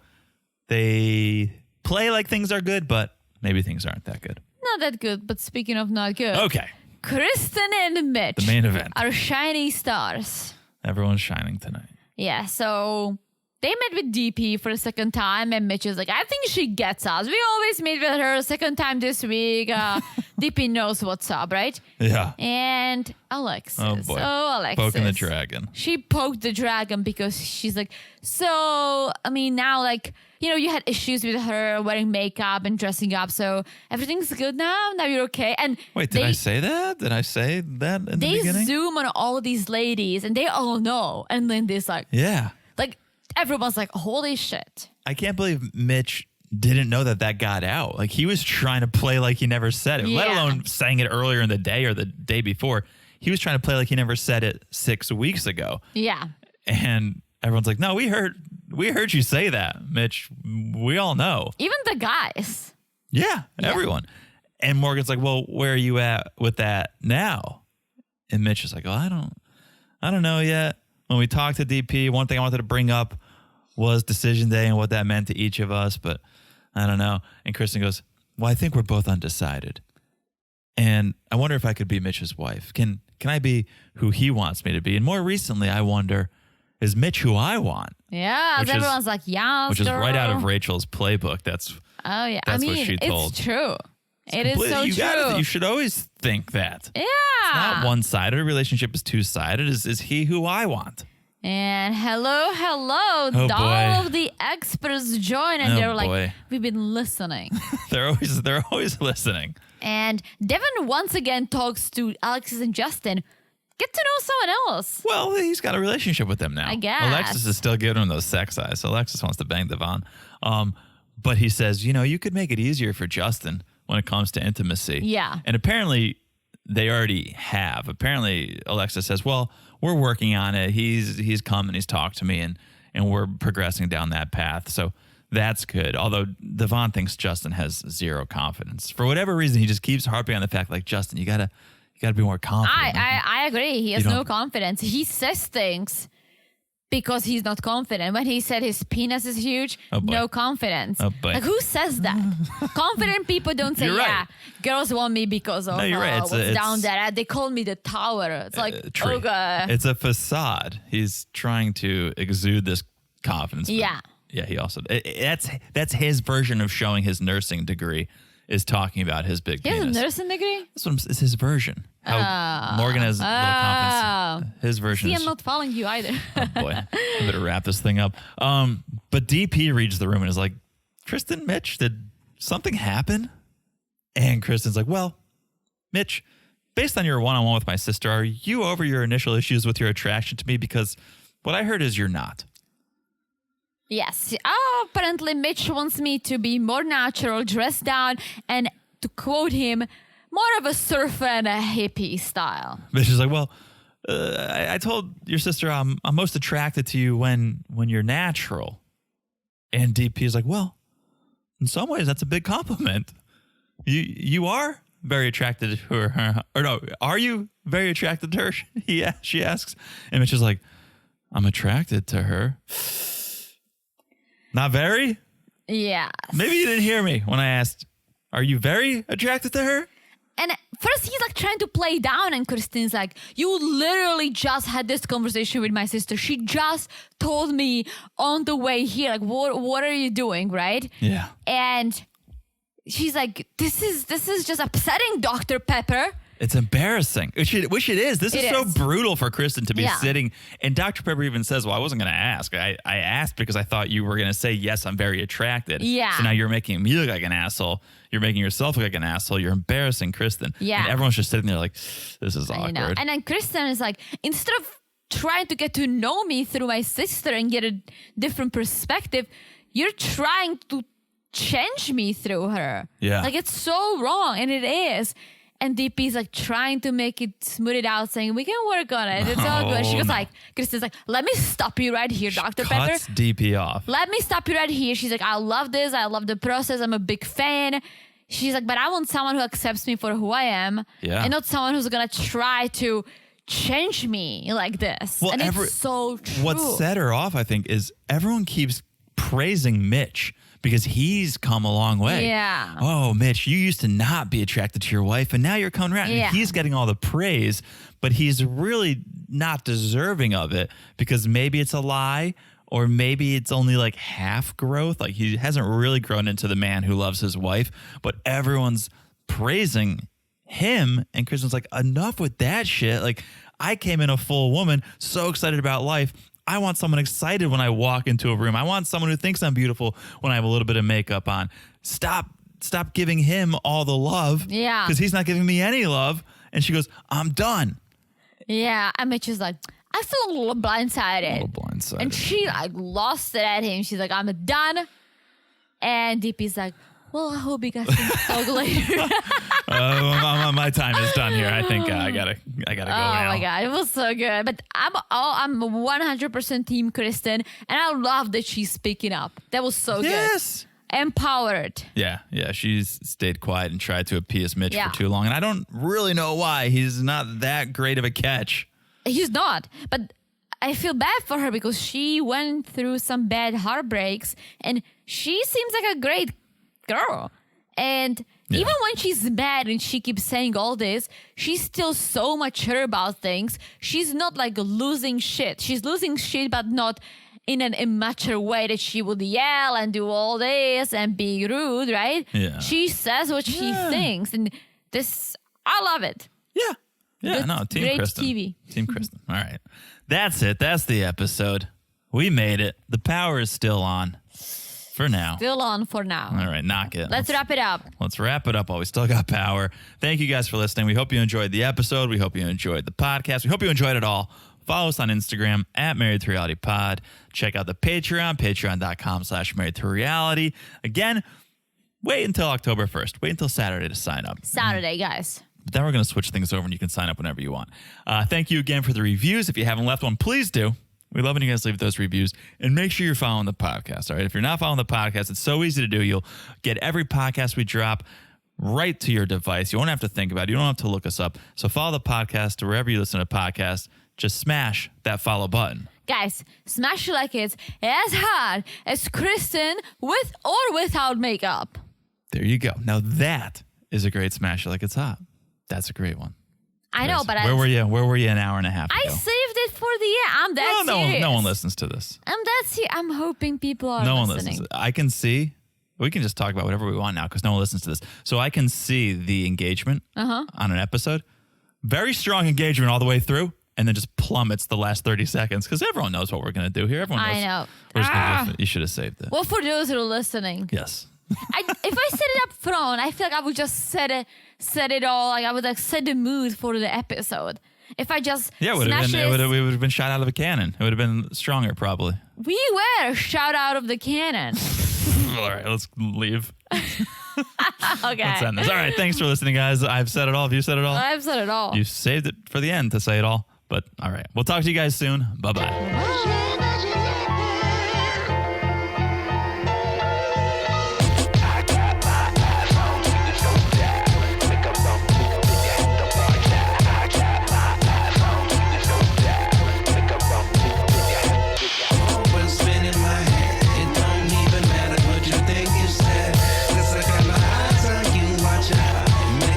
they play like things are good, but maybe things aren't that good. Not that good, but speaking of not good. Okay. Kristen and Mitch The main event. are shining stars. Everyone's shining tonight. Yeah, so they met with DP for a second time, and Mitch is like, I think she gets us. We always meet with her a second time this week. DP knows what's up, right? Yeah. And Alexis. Oh, boy. Alexis. Poking the dragon. She poked the dragon because she's like, so, I mean, now, like, you know, you had issues with her wearing makeup and dressing up, so everything's good now? Now you're okay? And Wait, did I say that? Did I say that in the they beginning? zoom on all these ladies, and they all know. And Lindy's like, Yeah. like, everyone's like, holy shit. I can't believe Mitch didn't know that got out. Like, he was trying to play like he never said it, let Yeah. alone saying it earlier in the day or the day before. He was trying to play like he never said it 6 weeks ago. Yeah. And everyone's like, no, we heard you say that, Mitch. We all know. Even the guys. Yeah, everyone. And Morgan's like, well, where are you at with that now? And Mitch is like, well, I don't know yet. When we talked to DP, one thing I wanted to bring up was decision day and what that meant to each of us, but I don't know. And Kristen goes, well, I think we're both undecided. And I wonder if I could be Mitch's wife. Can I be who he wants me to be? And more recently, I wonder, is Mitch who I want? Yeah. Which is- Everyone's like, yeah. Which is right out of Rachel's playbook. That's Oh, yeah. that's I what mean, she told. it's true. It is completely- so you true. You should always think that. Yeah. Not one-sided. A relationship is two-sided. Is he who I want? And hello. Oh, All boy. of the experts join, and Oh, they're like, boy. we've been listening. They're always listening. And Devin once again talks to Alexis and Justin. Get to know someone else. Well, he's got a relationship with them now. I guess. Alexis is still giving him those sex eyes. So Alexis wants to bang DeVon. But he says, you could make it easier for Justin when it comes to intimacy. Yeah. And apparently they already have. Apparently Alexis says, well, we're working on it. He's come and he's talked to me and we're progressing down that path. So that's good. Although DeVon thinks Justin has zero confidence. For whatever reason, he just keeps harping on the fact, like, Justin, you gotta be more confident. I agree. He has You no don't- confidence. He says things because he's not confident. When he said his penis is huge, Oh, boy. no confidence. Oh, boy. Like, who says that? Confident people don't say, You're yeah, right. girls want me because of No, you're right. what's It's down there. They call me the tower. It's like, tree. okay. It's a facade. He's trying to exude this confidence. but Yeah. Yeah, he also that's his version of showing his nursing degree is talking about his big He has a penis. nursing degree? It's his version. How Morgan has little confidence. His version See, is I'm not following you either. oh boy. I better wrap this thing up. But DP reads the room and is like, Kristen, Mitch, did something happen? And Kristen's like, well, Mitch, based on your one-on-one with my sister, are you over your initial issues with your attraction to me? Because what I heard is you're not. Yes. Oh, apparently Mitch wants me to be more natural, dressed down, and to quote him, more of a surfer and a hippie style. Mitch is like, well, I told your sister I'm most attracted to you when you're natural. And DP is like, well, in some ways that's a big compliment. You are very attracted to her. Or no, are you very attracted to her? Yeah, she asks. And Mitch is like, I'm attracted to her. Not very? Yeah. Maybe you didn't hear me when I asked, are you very attracted to her? And first he's like trying to play down, and Kristen's like, you literally just had this conversation with my sister. She just told me on the way here, like, what are you doing, right? Yeah. And she's like, this is just upsetting, Dr. Pepper. It's embarrassing, which it is. This is so brutal for Kristen to be sitting. And Dr. Pepper even says, well, I wasn't going to ask. I asked because I thought you were going to say, yes, I'm very attracted. Yeah. So now you're making me look like an asshole. You're making yourself look like an asshole. You're embarrassing Kristen. Yeah. And everyone's just sitting there like, this is awkward. Know. And then Kristen is like, instead of trying to get to know me through my sister and get a different perspective, you're trying to change me through her. Yeah. Like, it's so wrong. And it is. And DP's like trying to make it smooth it out, saying, we can work on it. It's all good. She goes like, Kristen's like, let me stop you right here, Dr. Pepper. Cuts DP off. Let me stop you right here. She's like, I love this. I love the process. I'm a big fan. She's like, but I want someone who accepts me for who I am. Yeah. And not someone who's going to try to change me like this. Well, and it's so true. What set her off, I think, is everyone keeps praising Mitch because he's come a long way. Yeah. Oh, Mitch, you used to not be attracted to your wife, and now you're coming around. Yeah. And he's getting all the praise, but he's really not deserving of it because maybe it's a lie or maybe it's only like half growth. Like he hasn't really grown into the man who loves his wife, but everyone's praising him. And Kristen's like, enough with that shit. Like, I came in a full woman, so excited about life. I want someone excited when I walk into a room. I want someone who thinks I'm beautiful when I have a little bit of makeup on. Stop giving him all the love. Yeah. Because he's not giving me any love. And she goes, I'm done. Yeah. And Mitch is like, I feel a little blindsided. And she like lost it at him. She's like, I'm done. And DP's like, well, I hope you guys can talk later. My time is done here. I think I gotta go now. Oh my god, it was so good. But I'm 100% team Kristen, and I love that she's speaking up. That was so Yes. good. Empowered. Yeah. She's stayed quiet and tried to appease Mitch Yeah. for too long, and I don't really know why. He's not that great of a catch. He's not, but I feel bad for her because she went through some bad heartbreaks, and she seems like a great girl. And even when she's mad and she keeps saying all this, she's still so mature about things. She's not like losing shit. She's losing shit, but not in an immature way that she would yell and do all this and be rude, right? Yeah. She says what she thinks. And this, I love it. Yeah. Good- No, Team great Kristen. TV. Team Kristen. All right. That's it. That's the episode. We made it. The power is still on for now. Still on for now. All right, knock it. Let's wrap it up. Let's wrap it up while we still got power. Thank you guys for listening. We hope you enjoyed the episode. We hope you enjoyed the podcast. We hope you enjoyed it all. Follow us on Instagram at Married to Reality Pod. Check out the Patreon, patreon.com/Married to Reality. Again, wait until October 1st. Wait until Saturday to sign up. Saturday, guys. But then we're going to switch things over and you can sign up whenever you want. Thank you again for the reviews. If you haven't left one, please do. We love when you guys leave those reviews. And make sure you're following the podcast, all right? If you're not following the podcast, it's so easy to do. You'll get every podcast we drop right to your device. You won't have to think about it. You don't have to look us up. So follow the podcast or wherever you listen to podcasts. Just smash that follow button. Guys, smash it like it's as hard as Kristen with or without makeup. There you go. Now that is a great smash it like it's hot. That's a great one. I know, but Where were you? Where were you an hour and a half ago? I saved it for the end. I'm that serious. No one listens to this. I'm that serious. I'm hoping people are No one listening. listens. I can see. We can just talk about whatever we want now because no one listens to this. So I can see the engagement on an episode. Very strong engagement all the way through, and then just plummets the last 30 seconds because everyone knows what we're going to do here. Everyone knows. I know. We're just gonna you should have saved it. Well, for those who are listening. Yes. If I set it up front, I feel like I would just set it all. Like I would like set the mood for the episode. If I just Yeah, we would have been shot out of a cannon. It would have been stronger, probably. We were shot out of the cannon. All right, let's leave. Okay. Let's end this. All right, thanks for listening, guys. I've said it all. Have you said it all? I've said it all. You saved it for the end to say it all. But all right, we'll talk to you guys soon. Bye-bye. Bye.